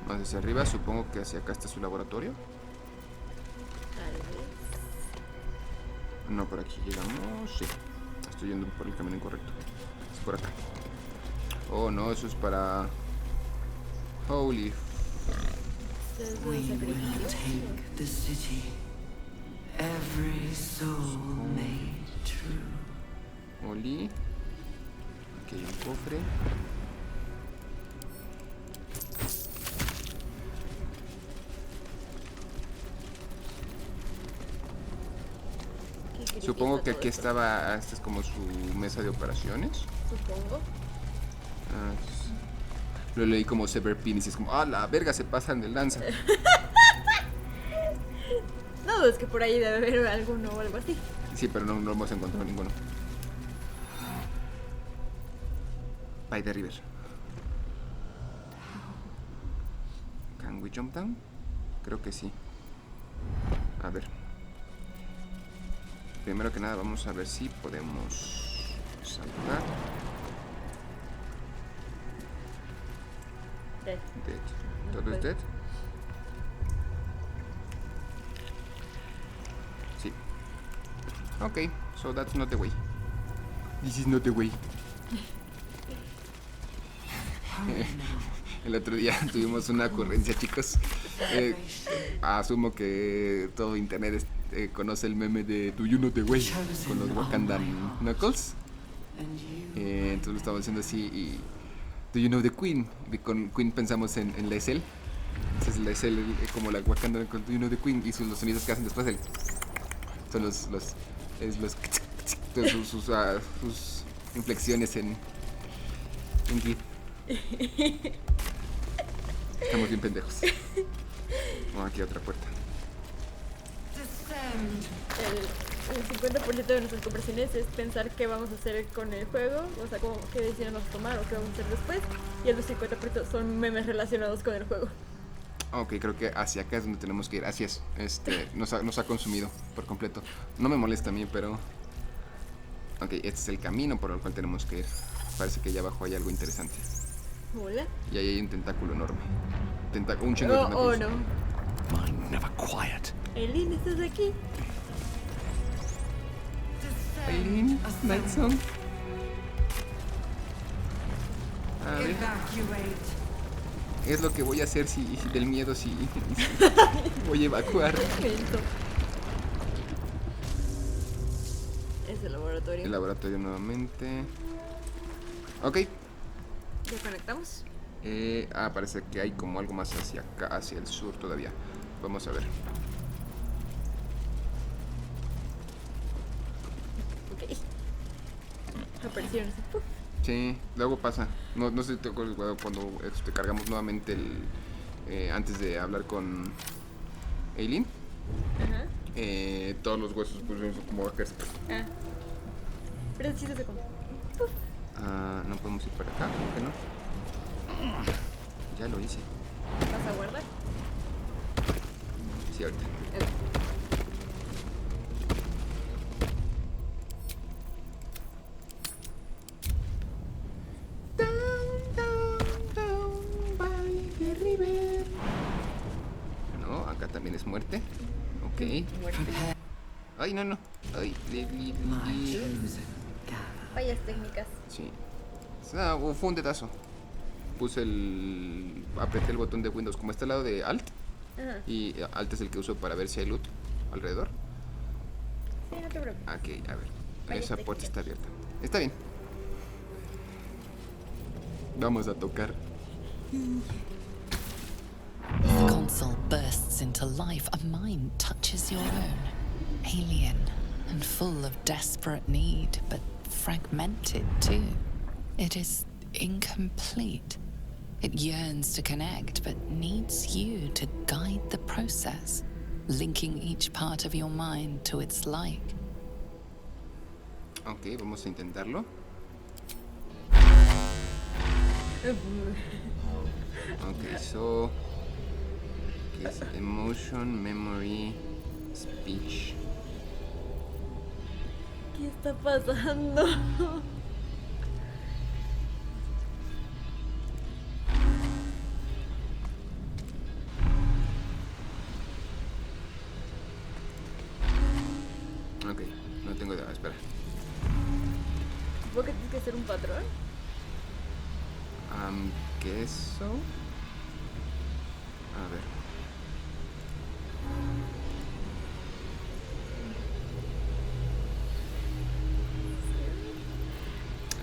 Más hacia arriba, supongo que hacia acá está su laboratorio. Tal vez. No, por aquí llegamos. Sí. Estoy yendo por el camino incorrecto. Es por acá. Oh, no, eso es para... Holy... We will take the city. Every soul made true. Oli. Aquí hay un cofre. Supongo que aquí estaba, esta es como su mesa de operaciones. Supongo. Lo leí como Sever Penis y es como, ¡ah, la verga! Se pasan de lanza. No, es que por ahí debe haber alguno o algo así. Sí, pero no hemos encontrado ninguno. By the river. Can we jump down? Creo que sí. A ver. Primero que nada vamos a ver si podemos saltar. Dead. ¿Todo es dead? Sí. Ok, so that's not the way. This is not the way. El otro día tuvimos una ocurrencia, chicos. Asumo que todo internet conoce el meme de Do you know the way con los Wakandan Knuckles. Entonces lo estamos haciendo así y Do you know the Queen? Y con Queen pensamos en la Esel. Entonces la Esel como la Wakandan con Do you know the Queen y son los sonidos que hacen después son los sus inflexiones en GIF. Estamos bien pendejos. Oh, aquí otra puerta. El 50% de nuestras conversaciones es pensar qué vamos a hacer con el juego, o sea, qué decisiones vamos a tomar o qué vamos a hacer después, y el otro 50% son memes relacionados con el juego. Ok, creo que hacia acá es donde tenemos que ir. Así es. Nos ha consumido por completo. No me molesta a mí, pero... Ok, este es el camino por el cual tenemos que ir. Parece que allá abajo hay algo interesante. Hola. Y ahí hay un tentáculo enorme. Un chingo de tentáculos. Oh, no. Mind never quiet. Eileen, ¿estás aquí? Eileen, Night Song. A ver. Es lo que voy a hacer si del miedo si voy a evacuar. Es el laboratorio. El laboratorio nuevamente. Ok. ¿Ya conectamos? Parece que hay como algo más hacia acá, hacia el sur todavía. Vamos a ver. Ok. Aparecieron así. Sí, luego pasa. No sé si te acuerdas cuando cargamos nuevamente antes de hablar con Eileen. Ajá. Todos los huesos pusieron como hackers. Pero es chiste de cómo. No podemos ir para acá, ¿por qué no? Ya lo hice. ¿Vas a guardar? Sí, ahorita. No, acá también es muerte. Ok. Muerte. Ay, no. Ay, Fallas técnicas. Sí. Fue un dedazo. Apreté el botón de Windows como está al lado de Alt. Ajá. Y Alt es el que uso para ver si hay loot alrededor. Sí, no te preocupes. Ok, a ver. Fallas Esa puerta técnicas. está abierta. Está bien. Vamos a tocar. The console bursts into life. A mind touches your own. Alien and full of desperate need, but fragmented too. It is incomplete. It yearns to connect, but needs you to guide the process, linking each part of your mind to its like. Ok, vamos a intentarlo. Ok, so... ¿qué es? Emotion, memory, speech. ¿Qué está pasando? Ok, no tengo idea, espera. Supongo que tienes que hacer un patrón. ¿Qué es eso? A ver.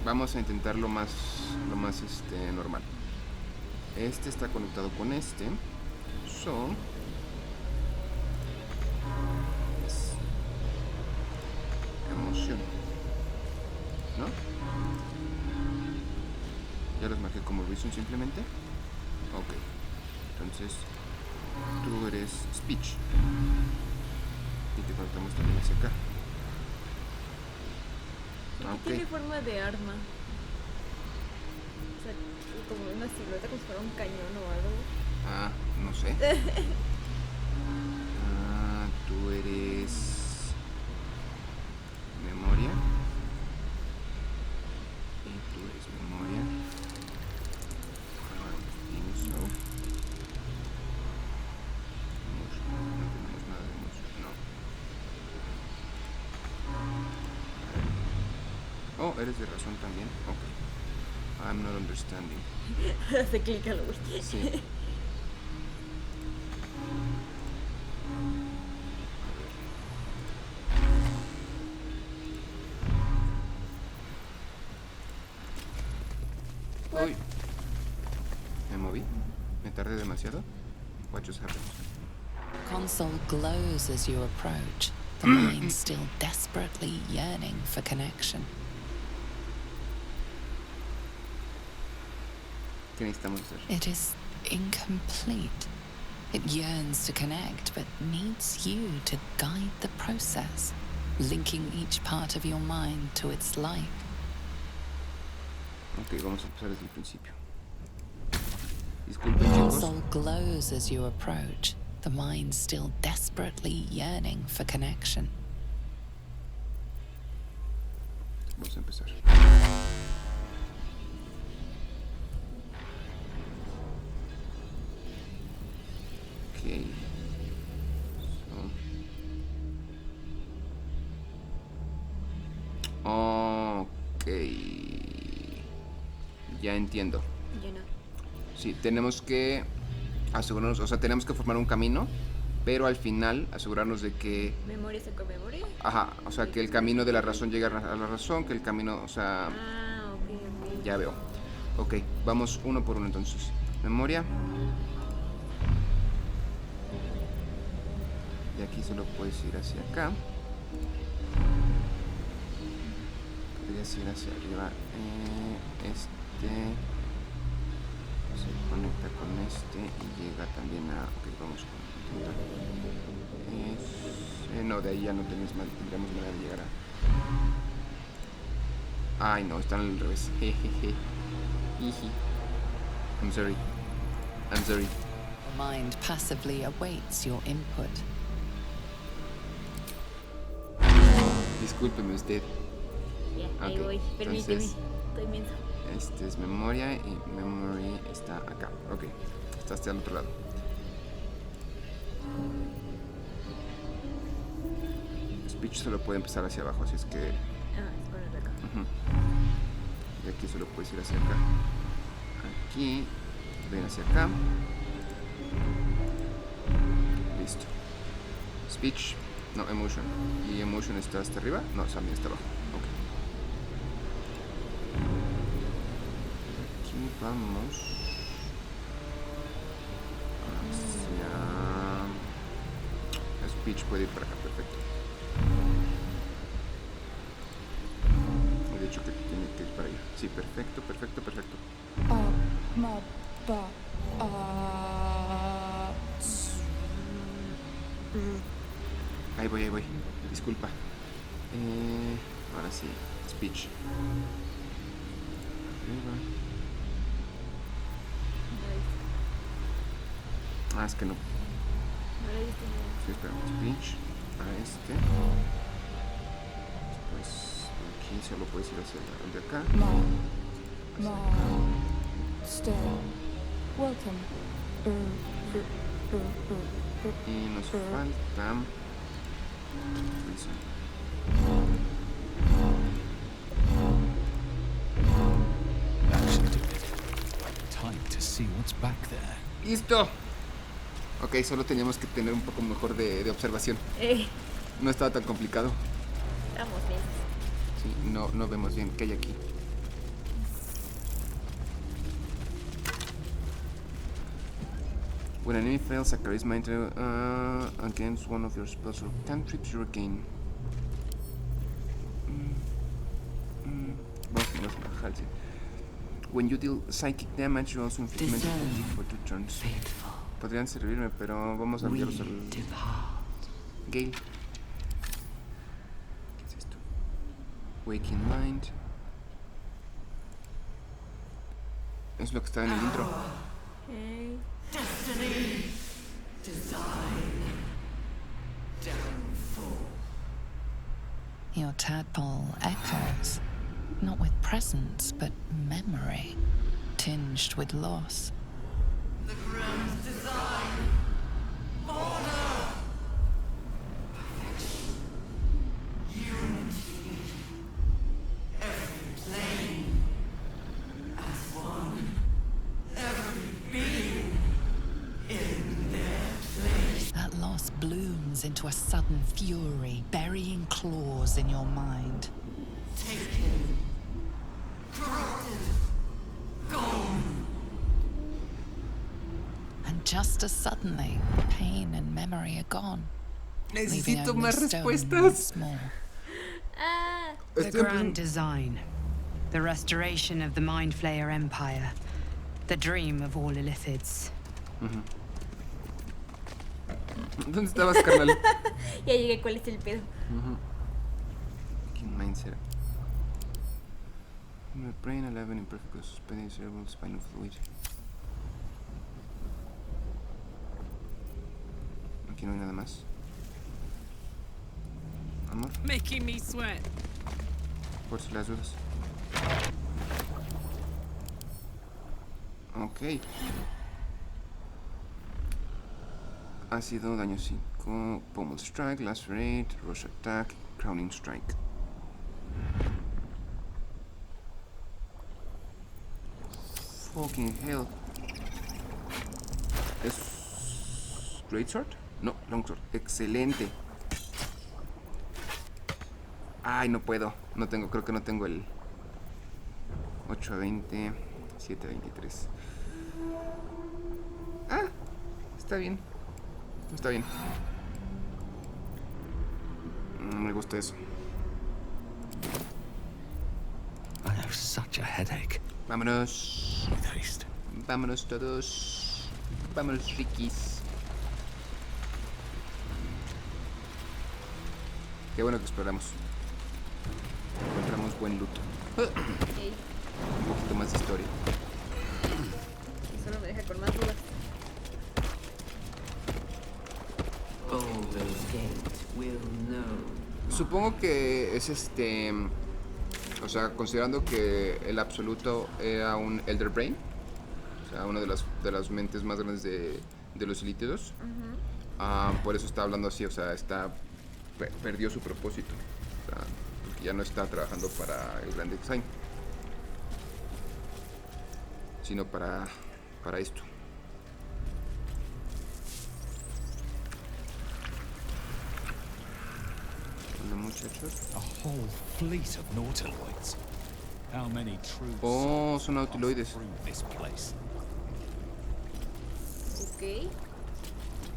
Vamos a intentar lo más normal. Este está conectado con este. So. Emoción. ¿No? Ya los marqué como reason simplemente. Ok. Entonces, tú eres speech. Y te conectamos también hacia acá. Aquí tiene forma de arma. O sea, como una silueta, como si fuera un cañón o algo. No sé. Tú eres... memoria. Y tú eres memoria. Pienso. No tenemos nada de emoción, no. Oh, eres de razón también. Ok. I'm not understanding. Hace clic a lo último. Sí. Uy. Me moví. Me tardé demasiado. What just happened? Console glows as you approach. the mind still desperately yearning for connection. ¿Qué necesitamos hacer? It is incomplete. It yearns to connect, but needs you to guide the process, linking each part of your mind to its like. Ok, vamos a empezar desde el principio. Disculpen, Your chicos. soul glows as you approach, the mind still desperately yearning for connection. Vamos a empezar. Ok. Ok. Ya entiendo. Yo no. Sí, tenemos que asegurarnos, o sea, tenemos que formar un camino, pero al final asegurarnos de que... Memoria se con memoria. Ajá, o sea, que el camino de la razón llegue a la razón, que el camino, o sea... Ah, ok. Ya veo. Ok, vamos uno por uno entonces. Memoria. De aquí solo puedes ir hacia acá. Podrías ir hacia arriba. Se conecta con este y llega también a... Ok, vamos con... no, de ahí ya no tendríamos manera de llegar a... Ay, no, están al revés. Jejeje. I'm sorry. The mind passively awaits your input. Discúlpeme usted. Ya, ahí Ok, voy. Permíteme. entonces, Estoy mensa. este es memoria y memory está acá. Ok, está hasta el otro lado. Speech solo puede empezar hacia abajo, así es que... Ah, es ponerlo acá. De aquí solo puedes ir hacia acá. Aquí, ven hacia acá. Listo. Speech, no, emotion. ¿Y emotion está hasta arriba? No, también está abajo. Ok. Aquí vamos hacia... Speech puede ir para acá, perfecto. De hecho que tiene que ir para allá. Sí, perfecto. Ahí voy. Disculpa. Ahora sí, speech. Es que no. Sí, espera. Speech a este. Después aquí solo puedes ir hacia el de acá. Welcome. Y nos falta... Time to see what's back there. ¡Listo! Ok, solo teníamos que tener un poco mejor de observación. No estaba tan complicado. Estamos bien. Sí, no vemos bien qué hay aquí. When an enemy fails a charisma interview against one of your spells or cantrips, you regain. Vamos a bajar, sí. When you deal psychic damage, you also inflict magic damage for 2 turns. Podrían servirme, pero vamos a enviarlos al... Gale. ¿Qué es esto? Waking Mind. Es lo que está en el intro. Destiny, design, downfall. Your tadpole echoes, not with presence, but memory, tinged with loss. The grand design, order, perfection, unity, every plane as one, every being in their place. That loss blooms into a sudden fury, burying claws in your mind. Taken, corrupted, gone. And just as suddenly, pain and memory are gone. Necesito leaving más only stone respuestas. once more. Ah, The grand design. The restoration of the Mind Flayer Empire. The dream of all illithids. ¿Dónde estabas, carnal? ya llegué, ¿cuál es el pedo? Myzora. My brain alive and imperfectly suspending cerebral spinal fluid. Aquí no hay nada más. Amor, Making me sweat. por si las dudas. Ok. Ácido, daño 5, pommel strike, lacerate, rush attack, crowning strike. Fucking hell. ¿Es greatsword? No, longsword. Excelente. Ay, no puedo. No tengo, creo que no tengo el 8-20, 7-23. Ah, está bien. Está bien. Me gusta eso. I have such a headache. Vámonos. With haste. Vámonos todos. Vámonos, Rikis. Qué bueno que exploramos. Encontramos buen loot. Okay. Un poquito más de historia. Y solo me deja con más dudas. Baldur's Gate will know. Supongo que es o sea, considerando que el Absoluto era un Elder Brain, o sea, una de las mentes más grandes de los ilithidos, por eso está hablando así, o sea, perdió su propósito, o sea, porque ya no está trabajando para el Grand Design, sino para esto. Hola, muchachos. A whole fleet of nautiloids. How many troops Oh, son nautiloides. through this place? Ok.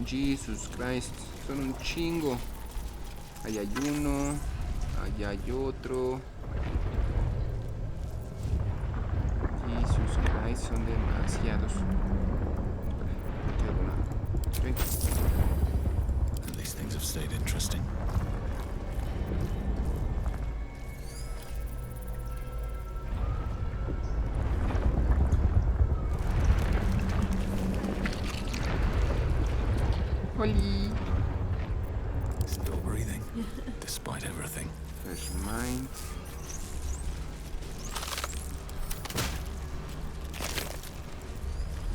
Jesus Christ, son un chingo. Ahí hay uno, allá hay otro. Jesus Christ, son demasiados. Aquí hay una. At least things have stayed interesting. Oli. Still breathing, despite everything. Fresh mind.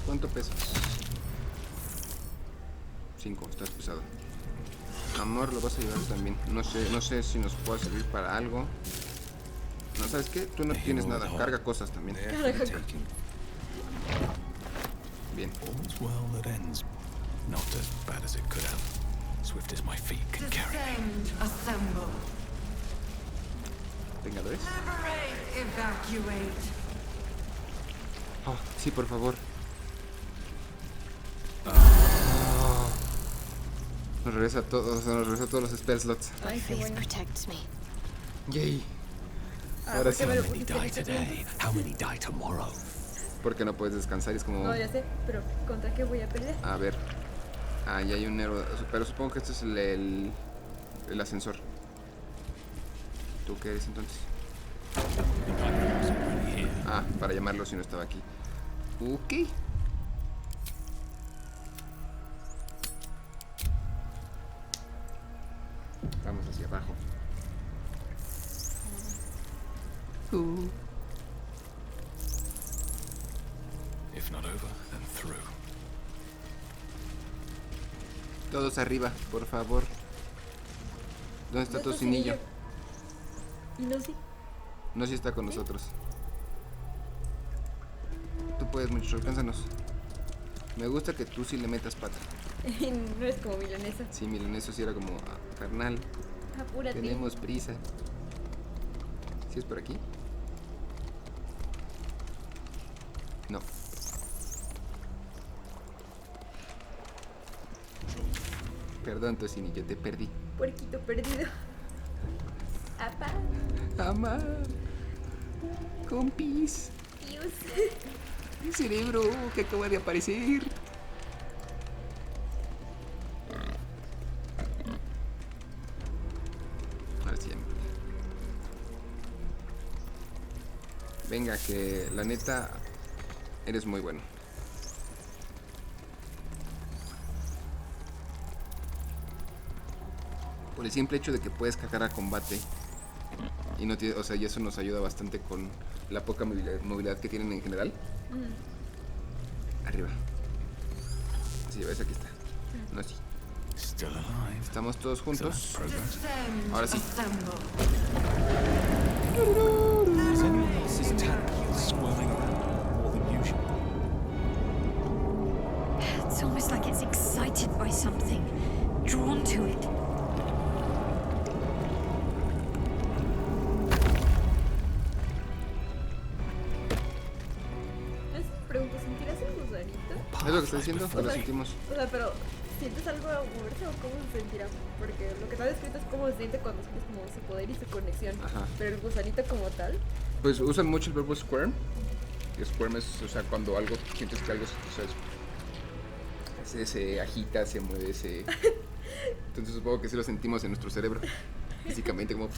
¿Cuánto pesas? 5, estás pesado. Amor, lo vas a llevar también. No sé si nos puede servir para algo. No, ¿sabes qué? Tú no tienes nada. Carga cosas también. Bien. All's well that ends. Not as bad as it could have. Swift as my feet can carry me. Assemble. Vengadores. Liberate, evacuate. Oh, sí, por favor. Nos regresa todos los spell slots. Ay, qué bueno. Protects me. Yay. Ah, Ahora ¿por sí. qué me lo How many pusiste die en este today? tiempo? How many die tomorrow? Porque no puedes descansar y es como... No, ya sé, pero ¿contra qué voy a pelear? A ver. Ah, ya hay un héroe. Pero supongo que este es el ascensor. ¿Tú qué eres entonces? Ah, para llamarlo si no estaba aquí. Ok. Vamos hacia abajo. If not over, then through. Todos arriba, por favor. ¿Dónde está No tu está cinillo? Y no, sí. No, sí está con nosotros. Tú puedes, muchacho, alcánzanos. Me gusta que tú sí le metas pata. No es como milanesa. Sí, miren, eso sí era como, carnal, Apúrate. tenemos prisa. ¿Sí es por aquí? No. Perdón, Tocini, yo te perdí. Puerquito perdido. Apa. Ama. Compis. Dios. Un cerebro que acaba de aparecer. Ahora sí. Venga, que la neta eres muy bueno. Por el simple hecho de que puedes cagar a combate y no tiene, o sea, y eso nos ayuda bastante con la poca movilidad que tienen en general. Arriba. Sí, ves, aquí está. No así. Estamos todos juntos. Ahora sí. It's almost like it's excited by something, drawn to it. Pregunto, ¿sentirás el gusanito? ¿Es lo que está diciendo? ¿O lo sentimos? O sea, pero ¿sientes algo a moverse o cómo se sentirá? Porque lo que está descrito es cómo se siente cuando sientes como su poder y su conexión. Ajá. Pero el gusanito como tal. Pues usan mucho el verbo squirm. Y squirm es, o sea, cuando algo, sientes que algo, o sea, se agita, se mueve, Entonces supongo que sí lo sentimos en nuestro cerebro. Físicamente, como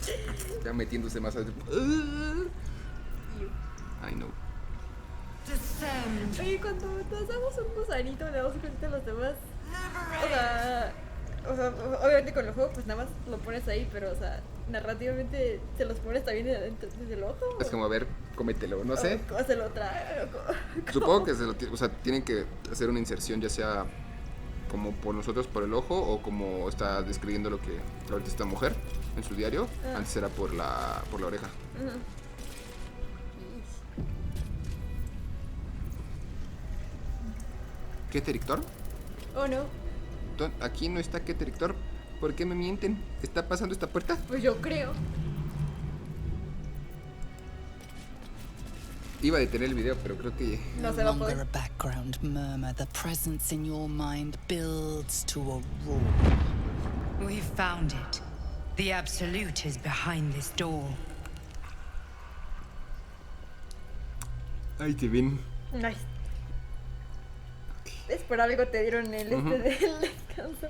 ya metiéndose más adentro. I know. Oye, cuando pasamos un gusanito, le damos cuenta a los demás. O sea, obviamente con el juego, pues nada más lo pones ahí, pero, o sea, narrativamente se los pones también adentro del ojo. Es como, a ver, cómetelo, no sé. ¿Cómo se lo trae? Supongo que o sea, tienen que hacer una inserción, ya sea como por nosotros por el ojo o como está describiendo lo que ahorita esta mujer en su diario. Antes era por la oreja. ¿Qué territor? Oh, no. Aquí no está qué territor. ¿Por qué me mienten? ¿Está pasando esta puerta? Pues yo creo. Iba a detener el video, pero creo que no se va a poder. A background murmur, the presence in your mind builds to a roar. We've found it. The Absolute is behind this door. Ay, te ven. Nice. Es por algo te dieron el del descanso.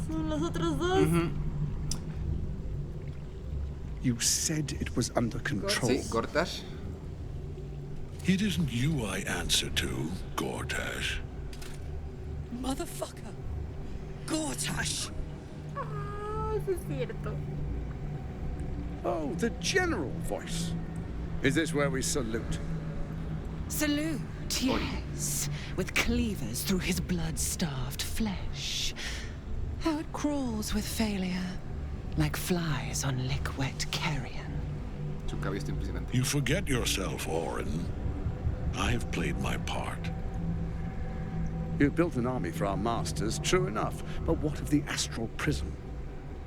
Son los otros dos. You said it was under control. Sí, Gortash. It isn't you I answer to, Gortash. Motherfucker. Gortash. Eso es cierto. Oh, the general voice. Is this where we salute? Salute, yes. With cleavers through his blood-starved flesh. How it crawls with failure, like flies on lick-wet carrion. Su cabello está impresionante. You forget yourself, Orin. I have played my part. You've built an army for our masters, true enough. But what of the astral prism?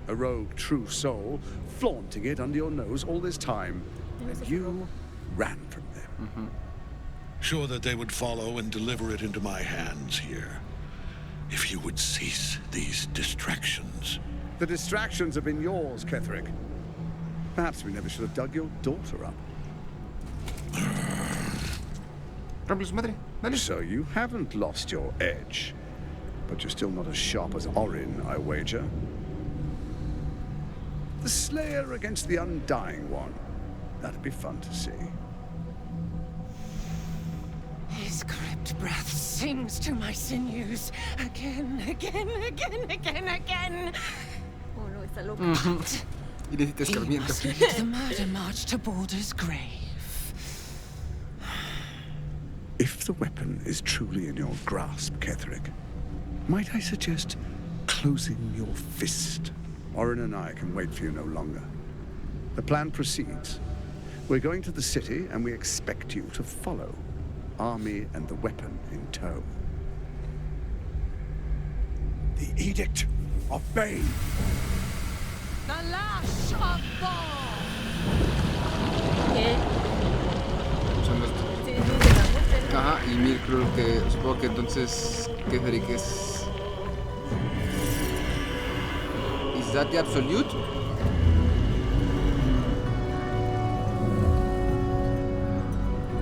A rogue true soul, flaunting it under your nose all this time. And you ran from them. Sure that they would follow and deliver it into my hands here. If you would cease these distractions. The distractions have been yours, Ketherick. Perhaps we never should have dug your daughter up. So you haven't lost your edge. But you're still not as sharp as Orin, I wager. The Slayer against the Undying One. That'd be fun to see. His crypt breath sings to my sinews. Again, again, again, again, again. Oh, no, está loco. Y necesita He escarmiento. must lead the murder march to Baldur's grave. If the weapon is truly in your grasp, Ketherick, might I suggest closing your fist? Orin and I can wait for you no longer. The plan proceeds. We're going to the city, and we expect you to follow. Army and the weapon in tow. The Edict of Bane. The lash of Thor. ¿Qué? Y Mirkrul, que supongo que entonces Ketheric es... ¿Is that the Absolute?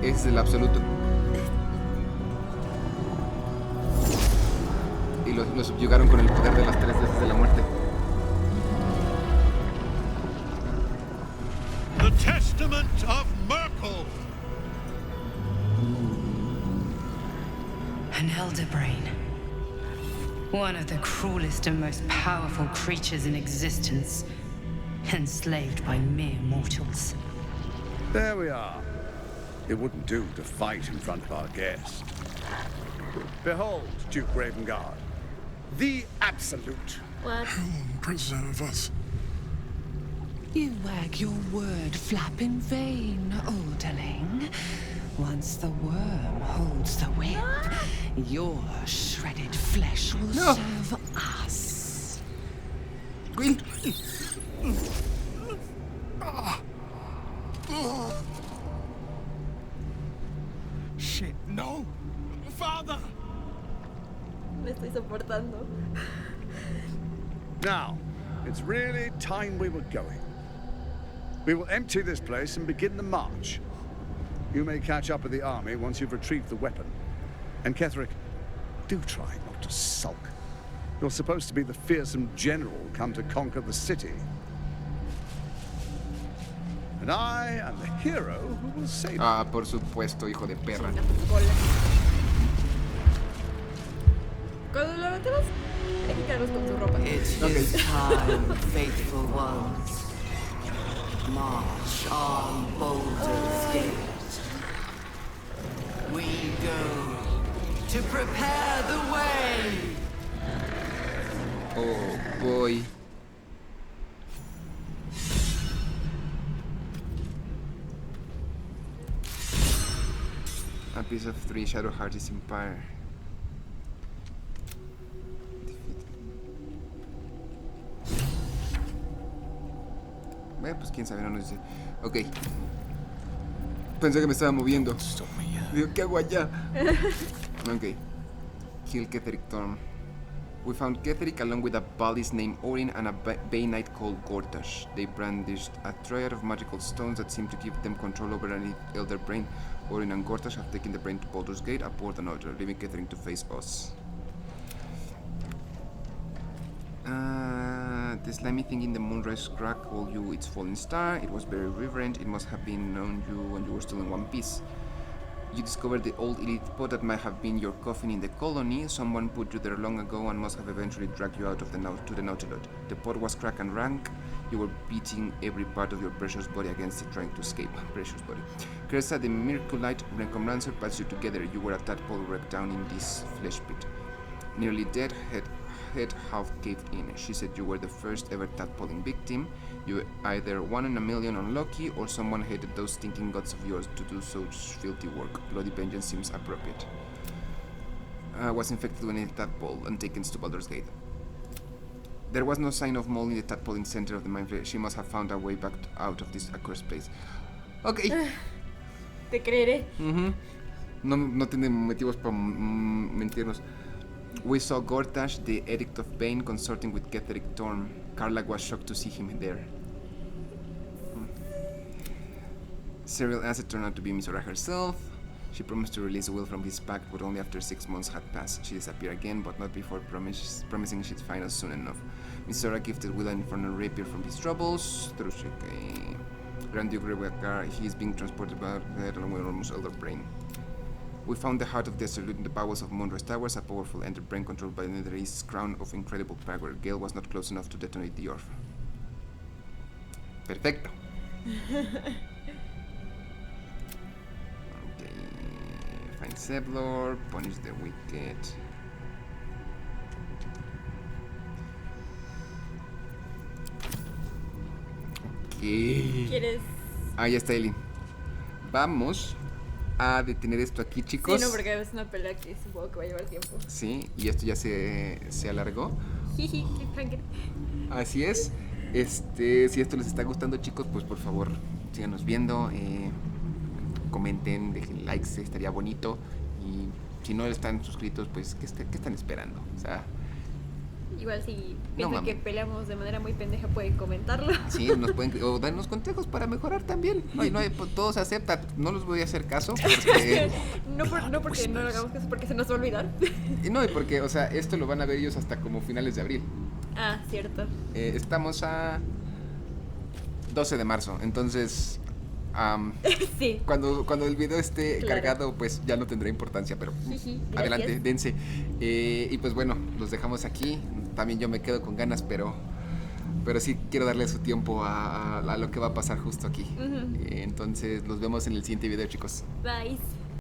Es el Absoluto. Y lo subyugaron con el poder de las 3 veces de la muerte. The Testament of Merkel. An elder brain. One of the cruelest and most powerful creatures in existence. Enslaved by mere mortals. There we are. It wouldn't do to fight in front of our guest. Behold, Duke Ravengard. The Absolute. What? Preserve us. You wag your word flap in vain, olderling. Once the worm holds the whip, your shredded flesh will serve us. Wyll. Shit, no. Father! Me estoy soportando. Now, it's really time we were going. We will empty this place and begin the march. You may catch up with the army once you've retrieved the weapon. And Ketheric, do try not to sulk. You're supposed to be the fearsome general come to conquer the city. And I am the hero who will save you. Ah, por supuesto, hijo de perra. Cuando lo metemos, hay que quedarnos con su ropa. It is time, faithful ones. March on Baldur's Gate. We go to prepare the way. Oh boy. A piece of 3 Shadow Hearts Empire. Bueno, pues quién sabe, no nos dice. Ok. Pensé que me estaba moviendo. Digo, ¿qué hago allá? Ok. Kill Ketheric Thorn. We found Ketheric along with a Balis named Orin and a Bay Knight called Gortash. They brandished a triad of magical stones that seemed to give them control over an elder brain. Orin and Gortash have taken the brain to Baldur's Gate, a port and altar, leaving Ketheric to face us. The slimy thing in the moonrise crack called you its fallen star. It was very reverent. It must have been known you when you were still in one piece. You discovered the old elite pot that might have been your coffin in the colony. Someone put you there long ago and must have eventually dragged you out of to the Nautilus. The pot was cracked and rank. You were beating every part of your precious body against it, trying to escape. Precious body. Cressa, the Miraculite Recomrancer, passed you together. You were a tadpole wrecked down in this flesh pit. Nearly dead, head half caved in. She said you were the first ever tadpoling victim. You were either 1 in a million unlucky, or someone hated those stinking guts of yours to do such filthy work. Bloody vengeance seems appropriate. Was infected with a tadpole and taken to Baldur's Gate. There was no sign of Moll in the tadpoling center of the mindflayer. She must have found a way back out of this accursed place. Ok. Te creeré. No tiene motivos para mentirnos. We saw Gortash, the Edict of Bane, consorting with Ketheric Thorn. Karlach was shocked to see him there. Serial Asset turned out to be Myzora herself. She promised to release Wyll from his pact, but only after 6 months had passed. She disappeared again, but not before promising she'd find us soon enough. Myzora gifted Wyll an infernal rapier from his troubles. Grand Duke Rebecca, he is being transported back along with almost elder brain. We found the heart of the Absolute in the bowels of Moonrise Towers, a powerful ender brain controlled by the Nether East's crown of incredible power. Gale was not close enough to detonate the orb. Perfecto. Okay. Find Zevlor, punish the wicked. Ok. ¿Quieres? Ah, ya está Elin. Vamos a detener esto aquí, chicos. Sí, no, porque es una pelea que supongo que va a llevar tiempo. Sí, y esto ya se alargó. Jiji, cliffhanger. Así es. Si esto les está gustando, chicos, pues por favor síganos viendo, comenten, dejen likes, estaría bonito. Y si no están suscritos, pues, ¿qué están esperando? O sea... Igual si piensan que peleamos de manera muy pendeja, pueden comentarlo. Sí, o darnos consejos para mejorar también. Todo se acepta. No los voy a hacer caso porque... no porque no lo hagamos caso, porque se nos va a olvidar. Y porque, o sea, esto lo van a ver ellos hasta como finales de abril. Ah, cierto. Estamos a 12 de marzo, entonces... sí. Cuando el video esté cargado, pues ya no tendrá importancia, pero adelante, dense. Y pues bueno, los dejamos aquí. También yo me quedo con ganas, pero sí quiero darle su tiempo a lo que va a pasar justo aquí. Entonces, nos vemos en el siguiente video, chicos. Bye.